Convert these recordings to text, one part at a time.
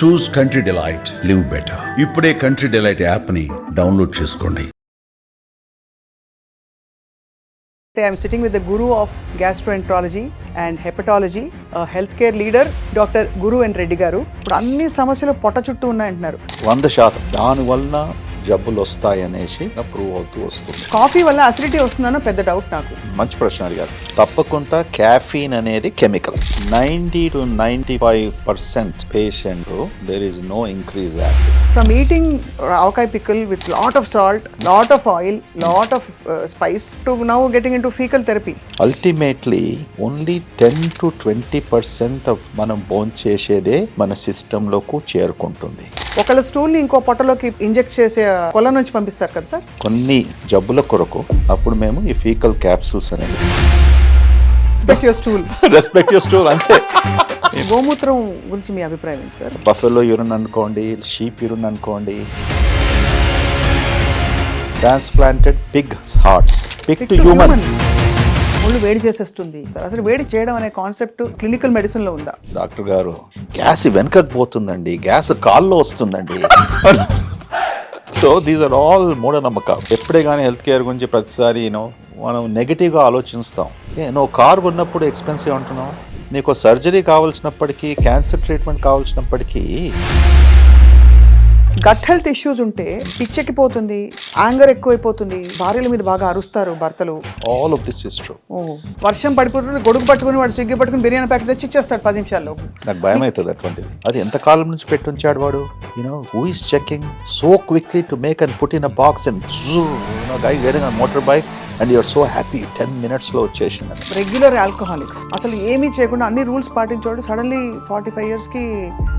చూస్ country delight, live better. ఇప్పుడే country delight app ని download చేసుకోండి. I am sitting with the guru of gastroenterology and hepatology, a healthcare leader, Dr. Guru and Reddy garu. ఇప్పుడు అన్ని సమస్యలు పొట్ట చుట్టూ ఉన్నాయంటున్నారు. 100% దాని వలన జబ్బులు వస్తాయి అనేసి ప్రూవ్ అవుతూ వస్తుంది. కాఫీ వల్ల అసిడిటీ వస్తుందన్న పెద్ద డౌట్ నాకు. మంచి ప్రశ్న అడిగారు. తప్పకుండా క్యాఫీన్ అనేది chemical. 90 to 95% patient there is no increase acid. From eating avocai pickle with lot of salt, lot of oil, lot of spice to now getting into fecal therapy. Ultimately only 10 to 20% of మనం bone చేసేదే మన సిస్టంలోకి చేరుకుంటుంది. ఒకళ్ళ stool ని ఇంకో పొట్టలోకి inject చేసే కొల నుంచి పంపిస్తారు కదా సార్. కొన్ని జబ్బుల కొరకు అప్పుడు మేము ఈ ఫీకల్ క్యాప్సూల్స్ అనేది రెస్పెక్ట్ యువర్ స్టూల్ అంతే. గోమూత్రం గురించి మీ అభిప్రాయం ఏంటి సార్? బఫెలో యూరిన్ అనుకోండి, షీప్ యూరిన్ అనుకోండి, transplanted Pig hearts, Pig to human. ఒళ్ళు వేడి చేసేస్తుంది. అసలు వేడి చేయడం అనే కాన్సెప్ట్ క్లినికల్ మెడిసిన్ లో ఉందా? డాక్టర్ గారు గ్యాస్ వెనకకు పోతుందండి, గ్యాస్ కాల్లో వస్తుందండి. సో దీస్ ఆర్ ఆల్ మూఢనమ్మకాలు. ఎప్పుడే కానీ హెల్త్ కేర్ గురించి ప్రతిసారి మనం నెగిటివ్గా ఆలోచిస్తాం. నువ్వు కారు ఉన్నప్పుడు ఎక్స్పెన్సివ్ అంటున్నావు, నీకు సర్జరీ కావాల్సినప్పటికీ, క్యాన్సర్ ట్రీట్మెంట్ కావాల్సినప్పటికీ. గట్ హెల్త్ ఇష్యూస్ ఉంటే పిచ్చెక్కిపోతుంది, యాంగర్ ఎక్కువైపోతుంది, భార్యల మీద బాగా అరుస్తారు భర్తలు. All of this is true. వర్షం పడిపోతుంది, గొడుగు పట్టుకుని వాడు స్విగ్గీ పట్టుకుని బిర్యానీ ప్యాకెట్ తెచ్చి ఇచ్చేస్తాడు 10 నిమిషాల్లో. నాకు భయం అవుతుంది అటువంటిది. అది ఎంత కాలం నుంచి పెట్టుంచాడు వాడు. Who is checking so quickly to make and put in a box and guy getting a motor bike and you're so happy 10 minutes లో వచ్చేసింది. రెగ్యులర్ ఆల్కహాలిక్స్ అసలు ఏమీ చేయకుండా అన్ని రూల్స్ పాటించోడు సడన్లీ 45 years కి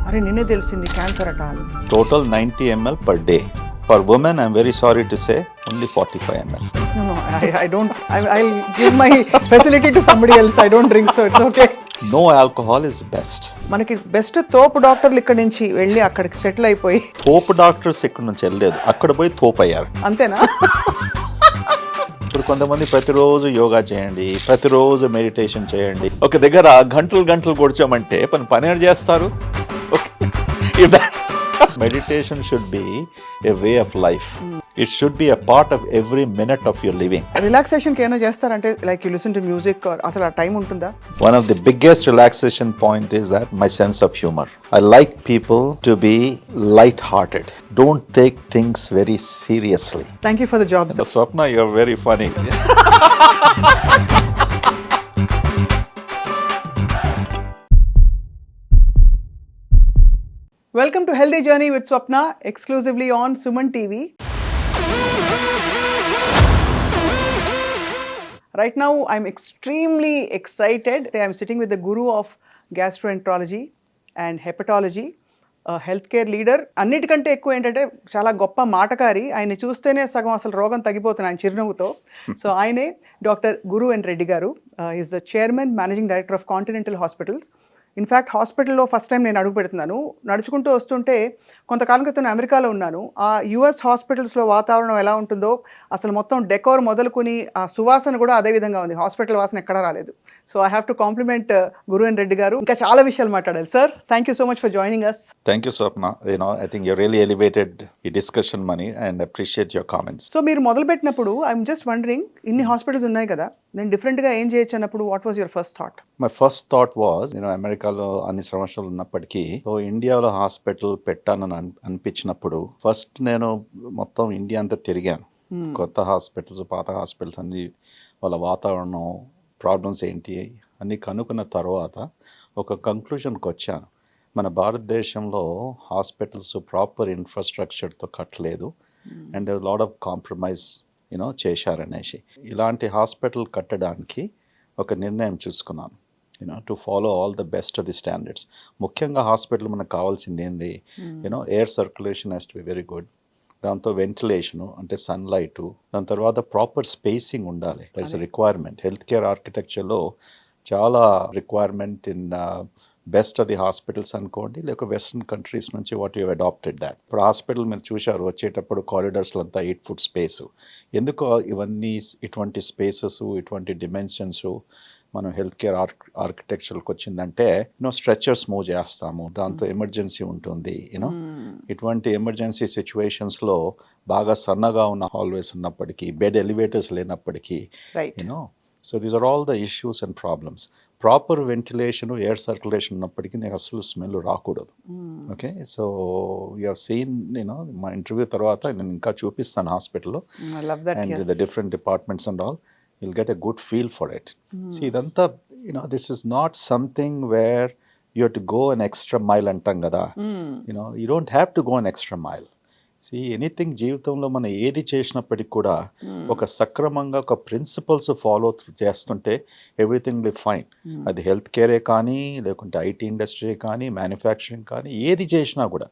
అరే నిన్నే తెలిసింది క్యాన్సర్ అట అని. Total 90 ml per day. For women, I'm very sorry to say, only 45 ml. No, I don't. I'll give my facility to somebody else. I don't drink, so it's okay. No alcohol is best. మనకి best తోపు డాక్టర్లు ఇక్కడ నుంచి వెళ్ళి అక్కడికి settle అయిపోయి. తోపు doctors ఇక్కడ నుంచి వెళ్ళలేదు, అక్కడ పోయి తోపు అయ్యారు. అంతేనా? ఇప్పుడు కొంతమంది ప్రతిరోజు యోగా చేయండి, ప్రతిరోజు మెడిటేషన్ చేయండి, ఒక దగ్గర గంటలు కూర్చోమంటే పని చేస్తారు. Meditation should be a way of life. It should be a part of every minute of your living. Relaxation కి ఏమైనా చేస్తారంటే like you listen to music or అసలు ఆ టైం ఉంటుందా? One of the biggest relaxation point is that my sense of humor. I like people to be light-hearted. Don't take things very seriously. Thank you for the job, sir. Swapna, you're very funny. Welcome to Healthy Journey with Swapna, exclusively on Suman TV. Right now, I'm extremely excited. I'm sitting with the guru of gastroenterology and hepatology, a healthcare leader. అన్నిటికంటే ఎక్కువ ఏంటంటే చాలా గొప్ప మాటకారి. ఆయన చూస్తేనే సగం అసలు రోగం తగ్గిపోతుంది ఆయన చిరునవ్వుతో. సో ఆయనే డాక్టర్ గురు అండ్ రెడ్డి గారు. Is the chairman, managing director of continental hospitals. In fact హాస్పిటల్లో ఫస్ట్ టైం నేను అడుగు పెడుతున్నాను. నడుచుకుంటూ వస్తుంటే కొంతకాలం క్రితం అమెరికాలో ఉన్నాను. ఆ యుఎస్ హాస్పిటల్స్లో వాతావరణం ఎలా ఉంటుందో అసలు మొత్తం డెకోర్ మొదలుకొని ఆ సువాసన కూడా అదే విధంగా ఉంది. హాస్పిటల్ వాసన ఎక్కడా రాలేదు. So I have to compliment Guru and Reddy garu. ఇంకా చాలా విషయాలు మాట్లాడాలి sir. Thank you so much for joining us. Thank you, Swapna. I think you really elevated the discussion, Mani, and appreciate your comments. So మీరు మొదలు పెట్టినప్పుడు ఐఎమ్ జస్ట్ వండరింగ్, ఇన్ని hospitals ఉన్నాయి కదా, నేను డిఫరెంట్గా ఏం చేయొచ్చు అన్నప్పుడు what was your first thought? My first thought was, అమెరికాలో అన్ని సంవత్సరాలు ఉన్నప్పటికీ ఇండియాలో హాస్పిటల్ పెట్టానని అనిపించినప్పుడు ఫస్ట్ నేను మొత్తం ఇండియా అంతా తిరిగాను. కొత్త హాస్పిటల్స్, పాత హాస్పిటల్స్ అన్ని, వాళ్ళ వాతావరణం, ప్రాబ్లమ్స్ ఏంటి అన్ని కనుక్కున్న తర్వాత ఒక కంక్లూజన్కి వచ్చాను. మన భారతదేశంలో హాస్పిటల్స్ ప్రాపర్ ఇన్ఫ్రాస్ట్రక్చర్తో కట్టలేదు అండ్ లాట్ ఆఫ్ కాంప్రమైజ్ చేశారనేసి. ఇలాంటి హాస్పిటల్ కట్టడానికి ఒక నిర్ణయం చూసుకున్నాను, to follow all the best of the standards. ముఖ్యంగా హాస్పిటల్ మనకు కావాల్సింది ఏంది, air circulation has to be very good. దాంతో వెంటిలేషను అంటే సన్లైటు, దాని తర్వాత ప్రాపర్ స్పేసింగ్ ఉండాలి. That's requirement. హెల్త్ కేర్ ఆర్కిటెక్చర్లో చాలా requirement in best of the hospitals అనుకోండి, లేక వెస్ట్రన్ కంట్రీస్ నుంచి వాట్ యూ అడాప్టెడ్ దాట్. ఇప్పుడు హాస్పిటల్ మీరు చూశారు వచ్చేటప్పుడు కారిడార్స్లో అంతా 8 foot స్పేసు. ఎందుకు ఇవన్నీ ఇటువంటి స్పేసెస్, ఇటువంటి డిమెన్షన్స్? మనం హెల్త్ కేర్ ఆర్కిటెక్చర్కి వచ్చిందంటే స్ట్రెచర్స్ మూవ్ చేస్తాము, దాంతో ఎమర్జెన్సీ ఉంటుంది. ఇటువంటి ఎమర్జెన్సీ సిచ్యువేషన్స్లో బాగా సన్నగా ఉన్న హాల్వేస్ ఉన్నప్పటికీ, బెడ్ ఎలివేటర్స్ లేనప్పటికీ, so these are all the issues and problems. Proper ventilation, air circulation ఉన్నప్పటికీ నీకు అసలు స్మెల్ రాకూడదు. Okay, so you have seen మా ఇంటర్వ్యూ తర్వాత నేను ఇంకా చూపిస్తాను హాస్పిటల్లో and the different departments and all. you'll get a good feel for it. See, idantha, this is not something where you have to go an extra mile antam kada. You don't have to go an extra mile. See, anything జీవితంలో మనం ఏది చేసినప్పటికీ కూడా ఒక సక్రమంగా ఒక principles follow చేస్తుంటే everything will fine. అది హెల్త్ కేరే కానీ, లేకుంటే ఐటీ ఇండస్ట్రీ కానీ, మ్యానుఫ్యాక్చరింగ్ కానీ, ఏది చేసినా కూడా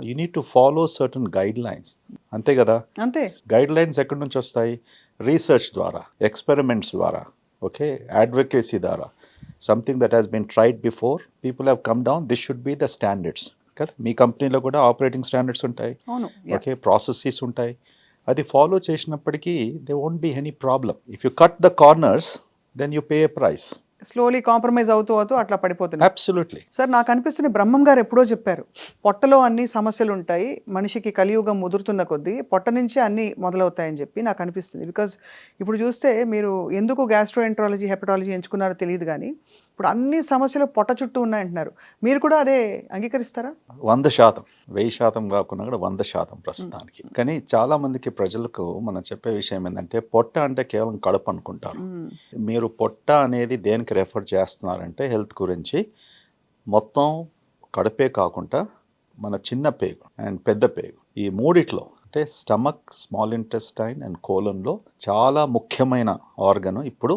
you need to follow certain guidelines. అంతే కదా? అంతే. గైడ్ లైన్స్ ఎక్కడి నుంచి వస్తాయి? రీసెర్చ్ ద్వారా, ఎక్స్పెరిమెంట్స్ ద్వారా, ఓకే, అడ్వకేసీ ద్వారా, something that has been tried before, people have come down, this should be the standards కదా. మీ కంపెనీలో కూడా ఆపరేటింగ్ స్టాండర్డ్స్ ఉంటాయి, ఓకే, ప్రాసెసెస్ ఉంటాయి. అది ఫాలో చేసినప్పటికీ they won't be any problem. If you cut the corners then you pay a price. Slowly compromise అవుతూ అట్లా పడిపోతుంది. అబ్సల్యూట్లీ. సార్, నాకు అనిపిస్తుంది బ్రహ్మం గారు ఎప్పుడో చెప్పారు, పొట్టలో అన్ని సమస్యలు ఉంటాయి, మనిషికి కలియుగం ముదురుతున్న కొద్దీ పొట్ట నుంచి అన్ని మొదలవుతాయని చెప్పి నాకు అనిపిస్తుంది. బికాజ్ ఇప్పుడు చూస్తే మీరు ఎందుకు గ్యాస్ట్రోఎంట్రాలజీ, హెపటాలజీ ఎంచుకున్నారో తెలియదు, కానీ ఇప్పుడు అన్ని సమస్యలు పొట్ట చుట్టూ ఉన్నాయంటున్నారు. మీరు కూడా అదే అంగీకరిస్తారా? 100%, 1000% కాకుండా కూడా 100% ప్రస్తుతానికి. కానీ చాలా మందికి ప్రజలకు మనం చెప్పే విషయం ఏంటంటే, పొట్ట అంటే కేవలం కడుపు అనుకుంటారు. మీరు పొట్ట అనేది దేనికి రెఫర్ చేస్తున్నారంటే హెల్త్ గురించి మొత్తం కడుపే కాకుండా మన చిన్న పేగు అండ్ పెద్ద పేగు, ఈ మూడిట్లో అంటే స్టమక్, స్మాల్ ఇంటెస్టైన్ అండ్ కోలన్లో చాలా ముఖ్యమైన ఆర్గన్ ఇప్పుడు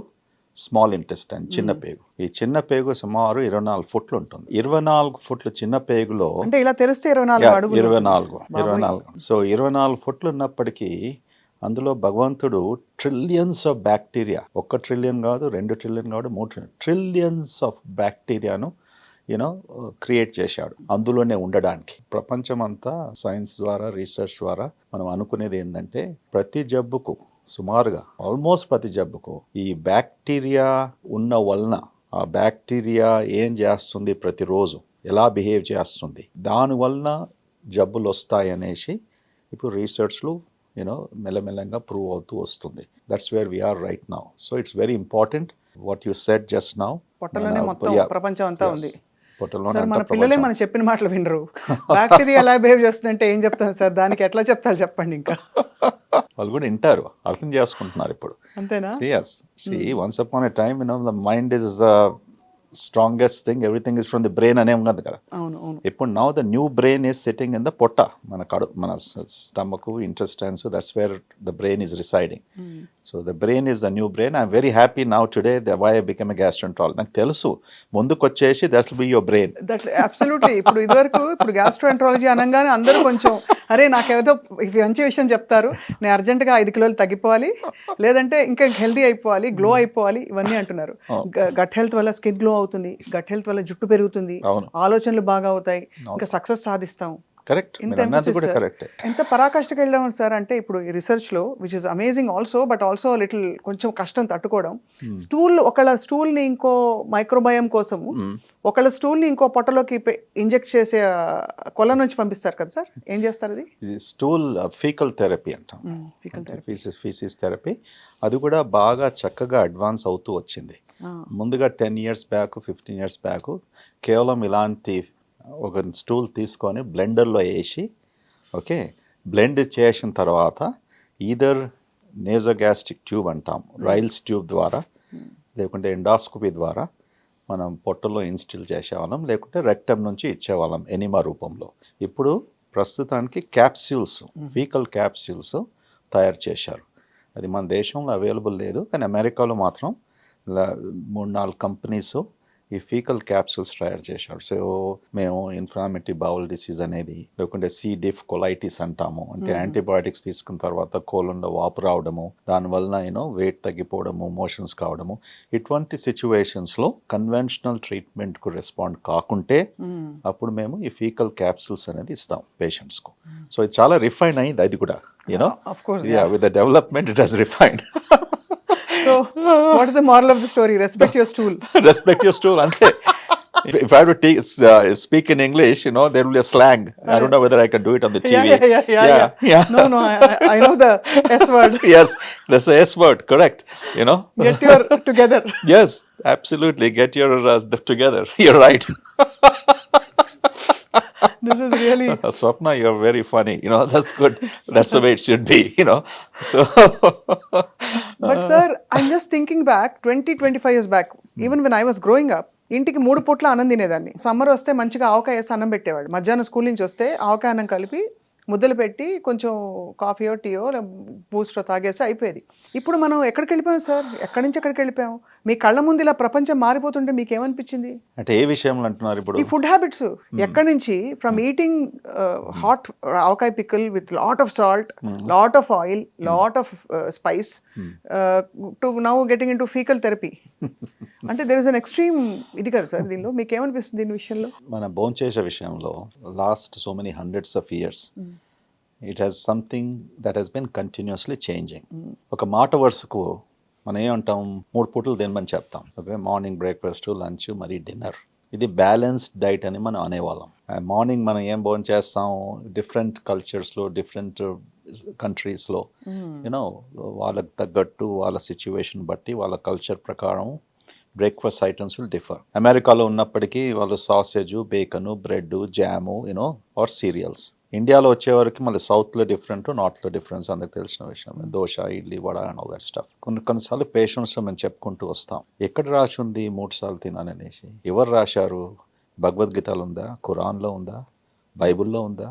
స్మాల్ ఇంటెస్టైన్, చిన్న పేగు. ఈ చిన్న పేగు సుమారు 24 ఫుట్లు ఉంటుంది. 24 ఫుట్లు చిన్న పేగులో అంటే ఇలా తెలిస్తే 24. సో 24 ఫుట్లు ఉన్నప్పటికీ అందులో భగవంతుడు ట్రిలియన్స్ ఆఫ్ బ్యాక్టీరియా, 1 ట్రిలియన్ కాదు, 2 ట్రిలియన్ కాదు, 3 ట్రిలియన్స్ ఆఫ్ బ్యాక్టీరియాను క్రియేట్ చేశాడు అందులోనే ఉండడానికి. ప్రపంచం అంతా సైన్స్ ద్వారా, రీసెర్చ్ ద్వారా మనం అనుకునేది ఏంటంటే, ప్రతి జబ్బుకు సుమారుగా ఆల్మోస్ట్ ప్రతి జబ్బుకు ఈ బ్యాక్టీరియా ఉన్న వలన, ఆ బ్యాక్టీరియా ఏం చేస్తుంది, ప్రతిరోజు ఎలా బిహేవ్ చేస్తుంది, దానివలన జబ్బులు వస్తాయి అనేసి ఇప్పుడు రీసెర్చ్లు మెల్లమెల్లంగా ప్రూవ్ అవుతూ వస్తుంది. That's where we're right now. So it's very important what you said just now. పొట్టలోనే మొత్తం ప్రపంచం అంతా ఉంది. మన పిల్లలే మనం చెప్పిన మాటలు వినరు. బ్యాక్టీరియా ఎలా బిహేవ్ చేస్తుందంటే ఏం చెప్తాను సార్, దానికి ఎట్లా చెప్తారు చెప్పండి. ఇంకా వాళ్ళు కూడా వింటారు, అర్థం చేసుకుంటున్నారు ఇప్పుడు. అంతేనా? Once upon a time the mind is strongest thing, everything is from the brain అనే ఉన్నది కదా. ఇప్పుడు now the new brain is sitting in the పొట్ట, మన stomach, intestines, that's where the brain is residing. So the brain is the new brain. I'm very happy now today why I become a gastroenterologist. నాకు తెలుసు ముందుకు వచ్చేసి that will be your brain. Absolutely. ఇప్పుడు ఇదివరకు ఇప్పుడు gastroenterology అనగానే అందరూ కొంచెం అరే నాకేదో మంచి విషయం చెప్తారు, నేను అర్జెంటుగా 5 కిలోలు తగ్గిపోవాలి, లేదంటే ఇంకా హెల్తీ అయిపోవాలి, గ్లో అయిపోవాలి, ఇవన్నీ అంటున్నారు. గట్ హెల్త్ వల్ల స్కిన్ గ్లో అవుతుంది, గట్ హెల్త్ వల్ల జుట్టు పెరుగుతుంది, ఆలోచనలు బాగా అవుతాయి, ఇంకా సక్సెస్ సాధిస్తాం. కరెక్ట్. ఎంత పరాకాష్ఠకి వెళ్ళాము సార్ అంటే ఇప్పుడు ఈ రీసెర్చ్ లో, which is amazing also, but also little కొంచెం కష్టం తట్టుకోవడం. ఒకళ్ళ స్టూల్ ని ఇంకో మైక్రోబయం కోసము ఒకళ్ళ స్టూల్ ని ఇంకో పొట్టలోకి ఇంజెక్ట్ చేసే కొల నుంచి పంపిస్తారు కదా సార్, ఏం చేస్తారు? అది స్టూల్ ఫీకల్ థెరపీ అంటాం, ఫీసిస్ థెరపీ. అది కూడా బాగా చక్కగా అడ్వాన్స్ అవుతూ వచ్చింది. ముందుగా 10 years బ్యాక్, 15 years బ్యాక్ కేవలం ఇలాంటి ఒక స్టూల్ తీసుకొని బ్లెండర్లో వేసి, ఓకే, బ్లెండ్ చేసిన తర్వాత ఈదర్ నేజోగ్యాస్ట్రిక్ ట్యూబ్ అంటాం, రైల్స్ ట్యూబ్ ద్వారా, లేకుంటే ఎండాస్కోపీ ద్వారా మనం పొట్టలో ఇన్స్టిల్ చేసేవాళ్ళం, లేకుంటే రెక్టమ్ నుంచి ఇచ్చేవాళ్ళం ఎనిమా రూపంలో. ఇప్పుడు ప్రస్తుతానికి క్యాప్స్యూల్స్, ఫీకల్ క్యాప్స్యూల్స్ తయారు చేశారు. అది మన దేశంలో అవైలబుల్ లేదు, కానీ అమెరికాలో మాత్రం 3-4 కంపెనీస్ ఈ ఫీకల్ క్యాప్సూల్స్ తయారు చేశాడు. సో మేము ఇన్ఫ్లామేటరీ బౌల్ డిసీజ్ అనేది, లేకుంటే సి డిఫ్ కొలైటిస్ అంటాము, అంటే యాంటీబయాటిక్స్ తీసుకున్న తర్వాత కోలంలో వాపు రావడము, దానివల్ల వెయిట్ తగ్గిపోవడము, మోషన్స్ కావడము, ఇటువంటి సిచ్యువేషన్స్లో కన్వెన్షనల్ ట్రీట్మెంట్కు రెస్పాండ్ కాకుంటే అప్పుడు మేము ఈ ఫీకల్ క్యాప్సూల్స్ అనేది ఇస్తాం పేషెంట్స్కు. సో ఇది చాలా రిఫైన్ అయింది, అది కూడా with the development it has refined. So, what is the moral of the story? Respect your stool. Respect your stool, ante. If I have to speak in English, there will be a slang. I don't know whether I can do it on the TV. Yeah. No, I know the S word. Yes, that's the S word, correct. Get your together. Yes, absolutely. Get your together. You're right. This is really. Swapna, you're very funny. That's good. That's the way it should be, So. But sir, I'm just thinking back 25 years back, even when I was growing up, ఇంటికి 3 పూట్ల అన్నం తినేదాన్ని. Summer వస్తే మంచిగా ఆవకాయ వేసి అన్నం పెట్టేవాడు. మధ్యాహ్నం స్కూల్ నుంచి వస్తే ఆవకాయ అన్నం కలిపి ముద్దలు పెట్టి కొంచెం కాఫీయో టీయో బూస్టో తాగేస్తే అయిపోయేది. ఇప్పుడు మనం ఎక్కడికి వెళ్ళిపోయాం సార్? ఎక్కడి నుంచి ఎక్కడికి వెళ్ళిపోయాం? మీ కళ్ళ ముందు ఇలా ప్రపంచం మారిపోతుంటే మీకు ఏమనిపించింది? అంటే ఏ విషయంలో అంటున్నారు ఇప్పుడు? ఈ ఫుడ్ హ్యాబిట్స్ ఎక్కడి నుంచి, from eating hot avakaya pickle with lot of salt, lot of oil, lot of spice to now getting in to faecal therapy. అంటే దేర్ ఇస్ అన్ ఎక్స్ట్రీమ్ ఇది కదా సార్ దీనిలో. మీకు ఏమనిపిస్తుంది దీని విషయంలో? మన భోంచేసే విషయంలో last so many hundreds of years it has something that has been continuously changing. ఒక మాట వరుసకు మనం ఏమంటాం, 3 పూటలు తినమని చెప్తాం. ఓకే, మార్నింగ్ బ్రేక్ఫాస్ట్, లంచ్, మరి డిన్నర్. ఇది బ్యాలెన్స్డ్ డైట్ అని మనం అనేవాళ్ళం. మార్నింగ్ మనం ఏం భోజనం చేస్తాం, డిఫరెంట్ కల్చర్స్లో, డిఫరెంట్ కంట్రీస్లో వాళ్ళకి తగ్గట్టు, వాళ్ళ సిచ్యువేషన్ బట్టి, వాళ్ళ కల్చర్ ప్రకారం బ్రేక్ఫాస్ట్ ఐటమ్స్ విల్ డిఫర్. అమెరికాలో ఉన్నప్పటికీ వాళ్ళు sausage, bacon, bread, jam, or cereals. ఇండియాలో వచ్చేవరకు మళ్ళీ సౌత్లో డిఫరెంట్, నార్త్లో డిఫరెన్స్ అందరికి తెలిసిన విషయం. Dosa, idli, vada and all that stuff. కొన్నిసార్లు పేషెంట్స్లో మేము చెప్పుకుంటూ వస్తాం, ఎక్కడ రాసి ఉంది 3 సార్లు తినాలనేసి? ఎవరు రాశారు? భగవద్గీతలో ఉందా? ఖురాన్లో ఉందా? బైబుల్లో ఉందా?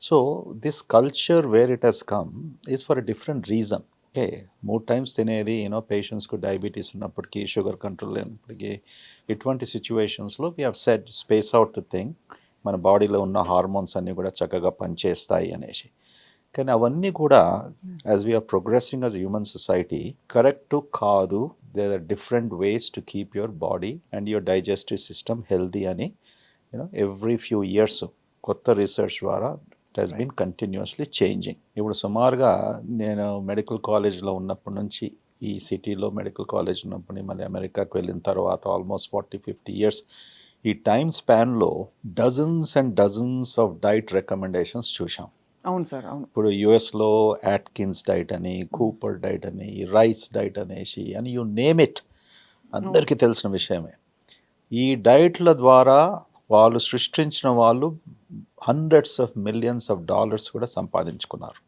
So this culture where it has come is for a different reason. Okay, 3 times తినేది పేషెంట్స్కు డయాబెటీస్ ఉన్నప్పటికీ, షుగర్ కంట్రోల్ లేనప్పటికీ, ఇటువంటి సిచ్యువేషన్స్లో we have said space out the thing. మన బాడీలో ఉన్న హార్మోన్స్ అన్నీ కూడా చక్కగా పనిచేస్తాయి అనేసి. కానీ అవన్నీ కూడా as we're progressing as human society correct కాదు. There are different ways to keep your body and your digestive system healthy అని ఎవ్రీ ఫ్యూ ఇయర్స్ కొత్త రీసెర్చ్ ద్వారా it has been continuously changing. ఇప్పుడు సుమారుగా నేను మెడికల్ కాలేజ్లో ఉన్నప్పటి నుంచి, ఈ సిటీలో మెడికల్ కాలేజ్ ఉన్నప్పటి మళ్ళీ అమెరికాకు వెళ్ళిన తర్వాత ఆల్మోస్ట్ 40-50 ఇయర్స్, ఈ టైమ్ స్పాన్లో dozens and dozens of diet recommendations చూసాం. అవును సార్, అవును. ఇప్పుడు యుఎస్లో యాట్కిన్స్ డైట్ అని, కూపర్ డైట్ అని, రైస్ డైట్ అనేసి అని, యూ నేమ్ ఇట్, అందరికీ తెలిసిన విషయమే. ఈ డైట్ల ద్వారా వాళ్ళు సృష్టించిన వాళ్ళు hundreds of millions of dollars కూడా సంపాదించుకున్నారు.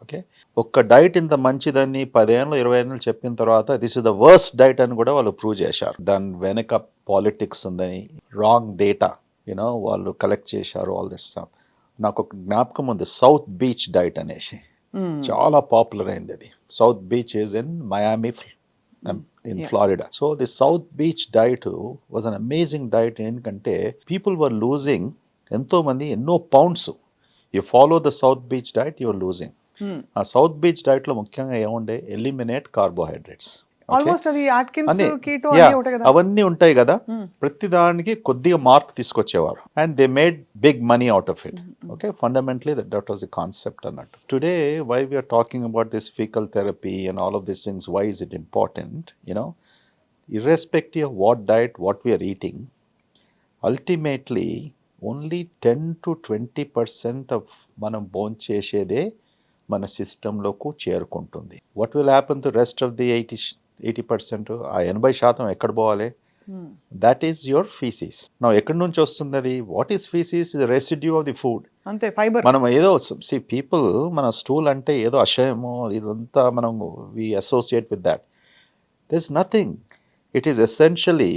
ఓకే, ఒక్క డైట్ ఇంత మంచిదని 10 ఏళ్ళు 20 ఏళ్ళు చెప్పిన తర్వాత this is the worst diet అని కూడా వాళ్ళు ప్రూవ్ చేశారు. దాని వెనక పాలిటిక్స్ ఉందని, రాంగ్ డేటా వాళ్ళు కలెక్ట్ చేశారు, ఆల్ దిస్ స్టఫ్. నాకు ఒక జ్ఞాపకం ఉంది, సౌత్ బీచ్ డైట్ అనేసి చాలా పాపులర్ అయింది. అది south beach is in Miami in Florida. So the South Beach diet was an amazing diet ఎందుకంటే people were losing ఎంతో మంది ఎన్నో pounds. You follow the South Beach diet, you're losing. ఆ South Beach డైట్లో ముఖ్యంగా ఏముండే, ఎలిమినేట్ కార్బోహైడ్రేట్స్. అవన్నీ ఉంటాయి కదా, ప్రతి దానికి కొద్దిగా మార్క్ తీసుకొచ్చేవారు. And they made big money out of it. Okay, fundamentally that was the concept అన్నట్టు. Today why we're talking about this faecal therapy and all of this things, why is it important? irrespective of what diet, what we are eating, ultimately only 10-20% of మనం భోంచేసేదే మన సిస్టంలోకి చేరుకుంటుంది. What will happen to rest of the 80%? ఆ 80% ఎక్కడ పోవాలి? That is your faeces. నా ఎక్కడి నుంచి వస్తుంది అది? What is faeces? Is residue of the food. అంతే, ఫైబర్. మనం ఏదో పీపుల్ మన స్టూల్ అంటే ఏదో అసహ్యమో ఇదంతా మనం we associate with that. There is nothing. It is essentially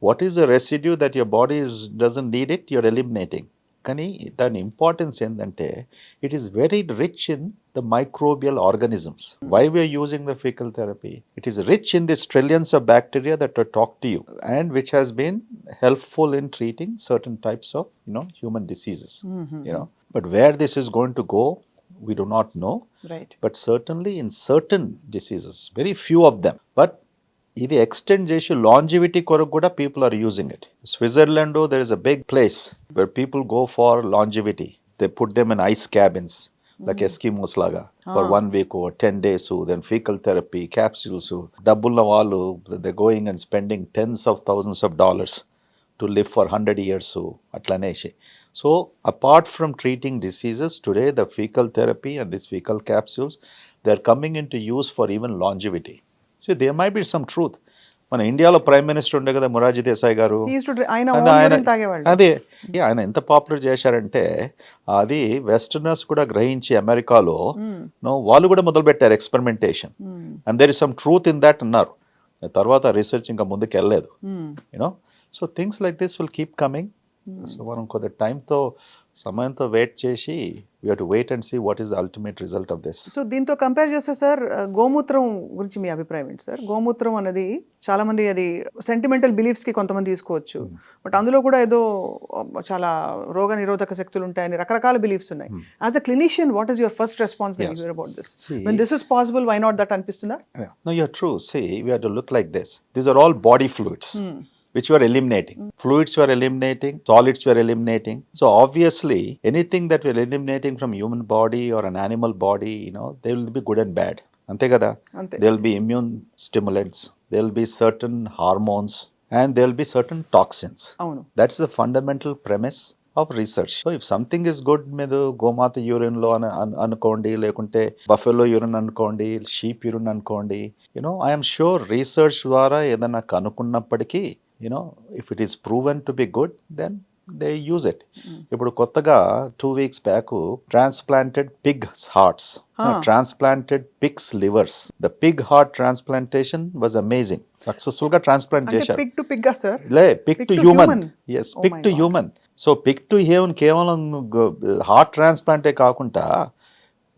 what is the residue that your body doesn't need it, you're eliminating. కానీ దాని ఇంపార్టెన్స్ ఏంటంటే it is very rich in the microbial organisms. Why we're using the faecal therapy? It is rich in this trillions of bacteria that talk to you and which has been helpful in treating certain types of human diseases. But where this is going to go, we do not know. Right. But certainly in certain diseases, very few of them. But ఇది extend చేసి longevity కొరకు కూడా people are using it. Switzerland there is a big place where people go for longevity. They put them in ice cabins like Eskimos లాగా for 1 week or 10 days, then fecal therapy, capsules. డబ్బున్న వాళ్ళు they going and spending tens of thousands of dollars to live for 100 years. అట్లనేసి. So apart from treating diseases, today the fecal therapy and these fecal capsules, they are coming into use for even longevity. See, there might be some truth. మన ఇండియాలో prime minister ఉండే కదా మొరార్జీ దేశాయ్ గారు, అదే ఆయన ఎంత popular చేశారంటే అది వెస్టర్నర్స్ కూడా గ్రహించి అమెరికాలో వాళ్ళు కూడా మొదలు పెట్టారు experimentation, and there is some truth in that అన్నారు. తర్వాత రీసెర్చ్ ఇంకా ముందుకు వెళ్ళలేదు. You know, so things like this will keep coming. So మనం కొద్ది టైంతో సమయంతో వెయిట్ చేసి we have to wait and see what is the ultimate result of this. So దీంతో కంపేర్ చేస్తే సార్, గోమూత్రం గురించి మీ అభిప్రాయం ఏంటి సార్? గోమూత్రం అనేది చాలా మంది అది సెంటిమెంటల్ బిలీఫ్స్ కి కొంతమంది తీసుకోవచ్చు, బట్ అందులో కూడా ఏదో చాలా రోగ నిరోధక శక్తులు ఉంటాయని రకరకాల బిలీఫ్స్ ఉన్నాయి. As a clinician, what is your first response when you hear about this? When this is possible, why not that అనిపిస్తుందా? No, you are true. See, we have to look like this. These are all body fluids which you are eliminating. Fluids you are eliminating, solids you are eliminating. So obviously, anything that we are eliminating from human body or an animal body, you know, they will be good and bad. Ante kada? There will be immune stimulants, there will be certain hormones, and there will be certain toxins. That's the fundamental premise of research. So if something is good, medu gomata urine lo anukondi, lekunte buffalo urine anukondi, sheep urine anukondi, you know, I am sure research dwara edana kanukunnappadiki, you know, if it is proven to be good, then they use it. ఇప్పుడు కొత్తగా 2 weeks back transplanted pigs hearts, transplanted pigs livers. The pig heart transplantation was amazing. Successful గా transplant చేశారు. pig to pig sir? లే, pig to human. Yes, pig to human. So pig to human కేవలం heart ట్రాన్స్ప్లాంటే కాకుండా,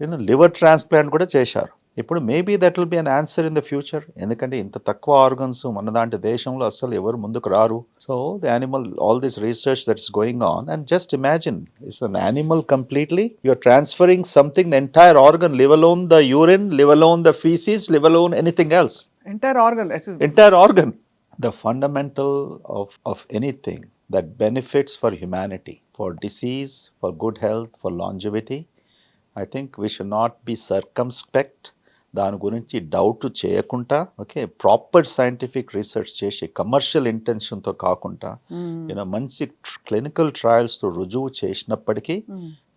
you know, liver transplant కూడా చేశారు. ఇప్పుడు maybe that will be an answer in the future. ఎందుకంటే ఇంత తక్కువ ఆర్గన్స్ మన దాంటి దేశంలో అసలు ఎవరు ముందుకు రారు. So the animal, all this research that's going on, and just imagine it's an animal completely. You are transferring something, the entire organ, leave alone the urine, leave alone the faeces, leave alone anything else. Entire organ. The fundamental of anything that benefits for humanity, for disease, for good health, for longevity, I think we should not be circumspect. దాని గురించి doubt చేయకుండా, okay, proper scientific research చేసి commercial ఇంటెన్షన్తో కాకుండా, you know, మంచి clinical ట్రయల్స్తో రుజువు చేసినప్పటికీ,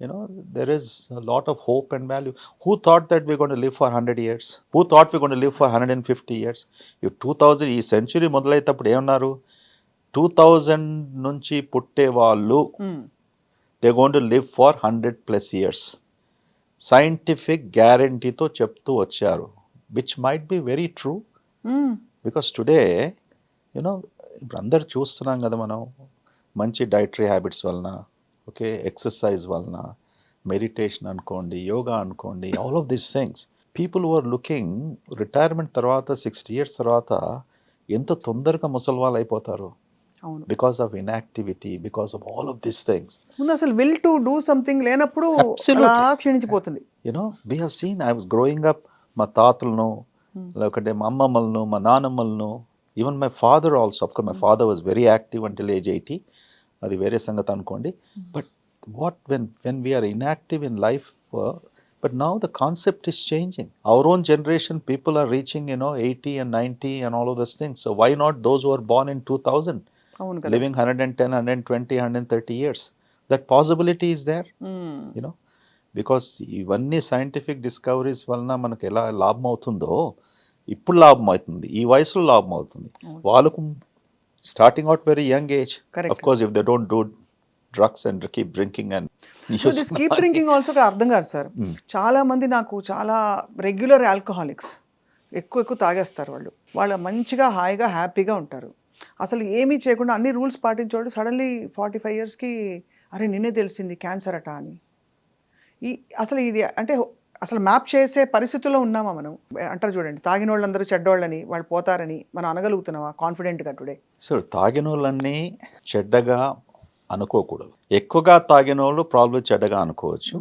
you know, there is lot of hope and value. Who thought that we going to live for 100 years? Who thought we going to live for 150 years? ఈ 2000 ఈ century మొదలైతప్పుడు ఏమన్నారు? 2000 నుంచి పుట్టే వాళ్ళు they going to live for 100+ years. Scientific గ్యారంటీతో చెప్తూ వచ్చారు, which might be very true. Because today, you know, ఇప్పుడు అందరు చూస్తున్నాం కదా మనం, మంచి డైటరీ హ్యాబిట్స్ వలన, ఓకే, ఎక్సర్సైజ్ వలన, మెడిటేషన్ అనుకోండి, యోగా అనుకోండి, all of these things, people who are looking retirement తర్వాత 60 years తర్వాత ఎంత తొందరగా ముసల్వాళ్ళు అయిపోతారు. Because of inactivity, because of all of these things. ముందు అసలు will to do something లేనప్పుడు అలా క్షీణించిపోతుంది. You know, we have seen, I was growing up, మా తాతలను, లేకపోతే మా అమ్మమ్మలను, మా నానమ్మలను, even my father also. Of course, my father was very active until age 80. అది వేరే సంగతి అనుకోండి. But what when we are inactive in life, but now the concept is changing. Our own generation, people are reaching, you know, 80 and 90 and all of those things. So why not those who are born in 2000? Living 110, 120, 130 years. That possibility is there, you know, because ఇవన్నీ scientific discoveries వలన మనకు ఎలా లాభం అవుతుందో ఇప్పుడు లాభం అవుతుంది, ఈ వయసులో లాభం అవుతుంది. వాళ్ళకు starting out very young age. Of course, if they don't do drugs and keep drinking and keep drinking also అర్థం కాదు సార్. చాలా మంది నాకు చాలా రెగ్యులర్ ఆల్కహాలిక్స్, ఎక్కువ తాగేస్తారు వాళ్ళు మంచిగా హాయిగా హ్యాపీగా ఉంటారు. అసలు ఏమీ చేయకుండా అన్ని రూల్స్ పాటించేవాడు సడన్లీ 45 yearsకి అరే నిన్నే తెలిసింది క్యాన్సర్ అట అని. అసలు ఇది అంటే అసలు మ్యాప్ చేసే పరిస్థితుల్లో ఉన్నామా మనం? అంటారు చూడండి, తాగిన వాళ్ళందరూ చెడ్డోళ్ళని, వాళ్ళు పోతారని మనం అనగలుగుతున్నావా కాన్ఫిడెంట్గా టుడే? సో తాగిన వాళ్ళని చెడ్డగా అనుకోకూడదు. ఎక్కువగా తాగిన వాళ్ళు ప్రాబ్లం చెడ్డగా అనుకోవచ్చు.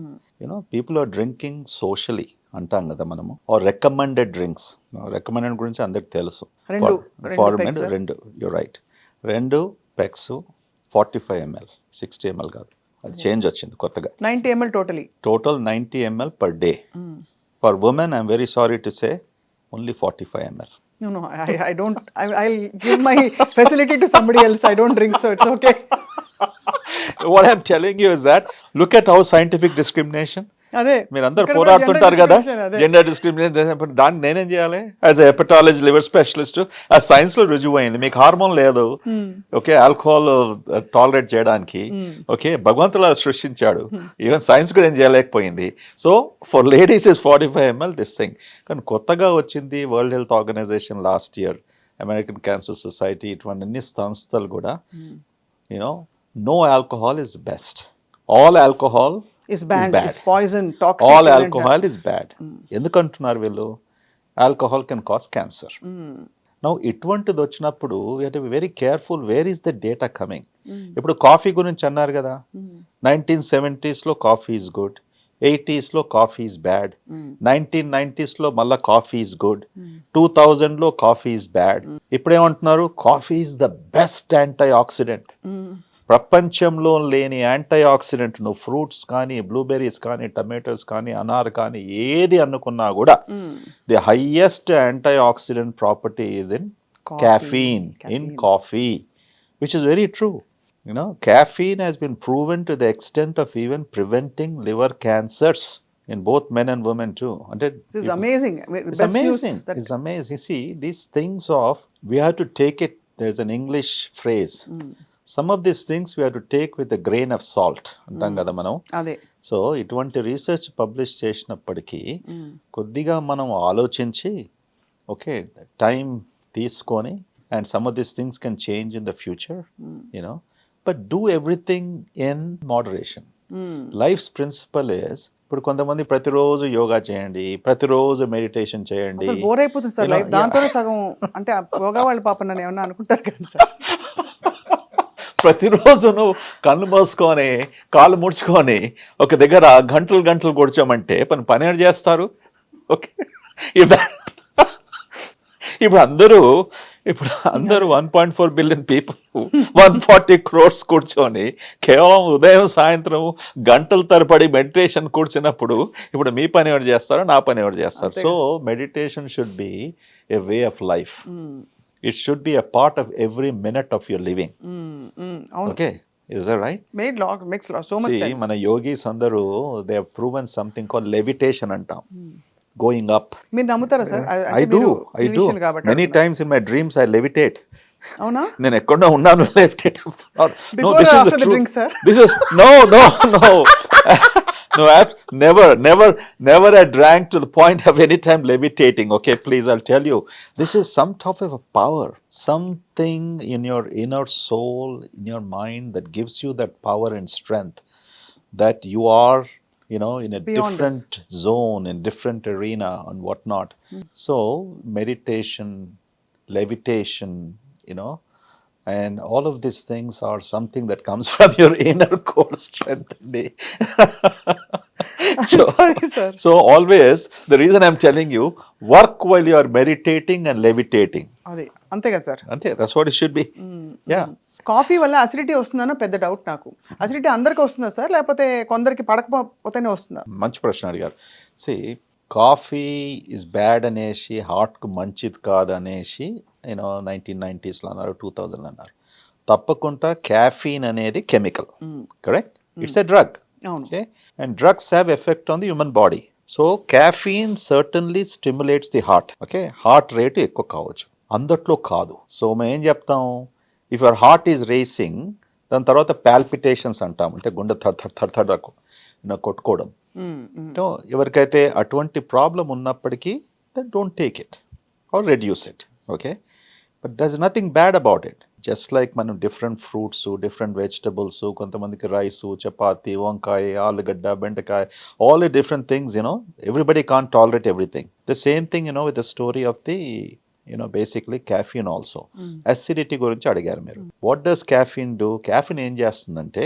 You know, people are drinking socially అంటాం కదా మనము, ఆర్ రికమెండెడ్ డ్రింక్స్. రికమెండెడ్ గురించి అందరికి తెలుసు. ఫార్మెంట్ 2, you're right, 2 pegs 45 ml, 60 ml కాదు, అది చేంజ్ వచ్చింది కొత్తగా. 90 ml total 90 ml per day. For women I'm very sorry to say only 45 ml. No, I don't. I'll give my facility to somebody else. I don't drink, so it's okay. What I'm telling you is that look at how scientific discrimination. అదే మీరందరూ ఇక్కడ పోరాడుతుంటారు gender కదా discrimination, అదే. Gender discrimination. దాన్ని నేనేం చేయాలి as a hepatology liver specialist? ఆ సైన్స్ లో రుజువు అయింది. మీకు హార్మోన్ లేదు, ఓకే, ఆల్కహాల్ టాలరేట్ చేయడానికి, ఓకే, భగవంతుడు అలా సృష్టించాడు. ఈవెన్ సైన్స్ కూడా ఏం చేయలేకపోయింది. So for ladies is 45 ml this thing. కానీ కొత్తగా వచ్చింది World Health Organization last year, American Cancer Society, ఇటువంటి అన్ని సంస్థలు కూడా you know no alcohol is best. All alcohol is banned, is poison, toxic. All alcohol is bad. ఎందుకంటున్నారు వీళ్ళు? Alcohol can cause cancer. Now ఇటువంటిది వచ్చినప్పుడు we have to be very careful. Where is the data coming? ఇప్పుడు coffee గురించి అన్నారు కదా, 1970s లో coffee is good, 80s లో coffee is bad, 1990s లో మళ్ళా కాఫీ ఈజ్ గుడ్, 2000 లో కాఫీ ఈజ్ బ్యాడ్. ఇప్పుడేమంటున్నారు? Coffee is the best antioxidant. ప్రపంచంలో లేని యాంటీ ఆక్సిడెంట్ నువ్వు ఫ్రూట్స్ కానీ, బ్లూబెర్రీస్ కానీ, టమాటోస్ కానీ, అనార్ కానీ ఏది అనుకున్నా కూడా the highest antioxidant property is in caffeine in coffee, which is very true. You know, caffeine has been proven to the extent of even preventing liver cancers in both men and women too. This is amazing. It's amazing. It's amazing. You see, these things of, we have to take it, there's an English phrase, some of these things we have to take with a grain of salt అంటాం కదా మనం. So ఇటువంటి research publish చేసినప్పటికీ కొద్దిగా మనం ఆలోచించి, okay, time తీసుకొని, and some of these things can change in the future, you know, but do everything in moderation. Life's principle is, ఇప్పుడు కొంతమంది ప్రతిరోజు యోగా చేయండి, ప్రతిరోజు మెడిటేషన్ చేయండి, బోర్ అయిపోతుంది సార్ లైఫ్. దాంతోనే సగం అంటే యోగా వాళ్ళు పాపం నన్ను ఏమన్నా అనుకుంటారు కదా సార్. ప్రతిరోజు నువ్వు కళ్ళు మూసుకొని కాళ్ళు ముడుచుకొని ఒక దగ్గర గంటలు కూర్చోమంటే పని ఏడు చేస్తారు? ఓకే, ఇప్పుడు అందరూ 1.4 billion పీపుల్ 140 crores కూర్చొని కేవలం ఉదయం సాయంత్రం గంటల తరబడి మెడిటేషన్ కూర్చున్నప్పుడు ఇప్పుడు మీ పని ఎవరు చేస్తారో, నా పని ఎవరు చేస్తారు? So meditation should be A way of life. It should be a part of every minute of your living. Okay, is that right? Makes so much sense. మన యోగీస్ అందరూ they have proven something called levitation అంటాం, going up. మీరు నమ్ముతారా sir? I do. Many times in my dreams I levitate. అవునా? నేను ఎక్కడో ఉన్నాను, levitate. No, this is the truth. This is no. No, never I drank to the point of any time levitating. Okay, please, I'll tell you. This is some type of a power, something in your inner soul, in your mind that gives you that power and strength that you are, you know, in a beyond different zone, in different arena and whatnot. So, meditation, levitation, you know, and all of these things are something that comes from your inner core strength. Sorry, sir. So always, the reason I'm telling you, work while you are meditating and levitating. అంతే కదా sir? అంతే, that's what it should be. Yeah. Coffee వల్ల acidity వస్తుందన్న పెద్ద doubt నాకు. Acidity అందరికి వస్తుందా sir, లేకపోతే కొందరికి పడకపోతేనే వస్తుందా? మంచి ప్రశ్న అడిగారు. కాఫీ ఇస్ బ్యాడ్ అనేసి, హార్ట్కు మంచిది కాదు అనేసి 1990s అన్నారు, 2000 అన్నారు. తప్పకుండా క్యాఫీన్ అనేది chemical, correct? It's a drug. Okay, and drugs have effect on the human body. So caffeine certainly stimulates the heart. Okay, heart rate ఎక్కువ కావచ్చు, అందట్లో కాదు. సో మేము ఏం చెప్తాం, if your heart is racing, దాని తర్వాత పాల్పిటేషన్స్ అంటాం, అంటే గుండె థర్ కొట్టుకోవడం. ఎవరికైతే అటువంటి ప్రాబ్లం ఉన్నప్పటికీ then don't take it or reduce it. Okay, but there is nothing bad about it. Just like మనం డిఫరెంట్ ఫ్రూట్స్, డిఫరెంట్ వెజిటబుల్స్, కొంతమందికి రైసు, చపాతి, వంకాయ, ఆలుగడ్డ, బెండకాయ, all the different things, everybody can't tolerate everything. The same thing with the story of the basically caffeine also. Acidity గురించి అడిగారు మీరు. What does caffeine do? caffeine ఏం చేస్తుందంటే,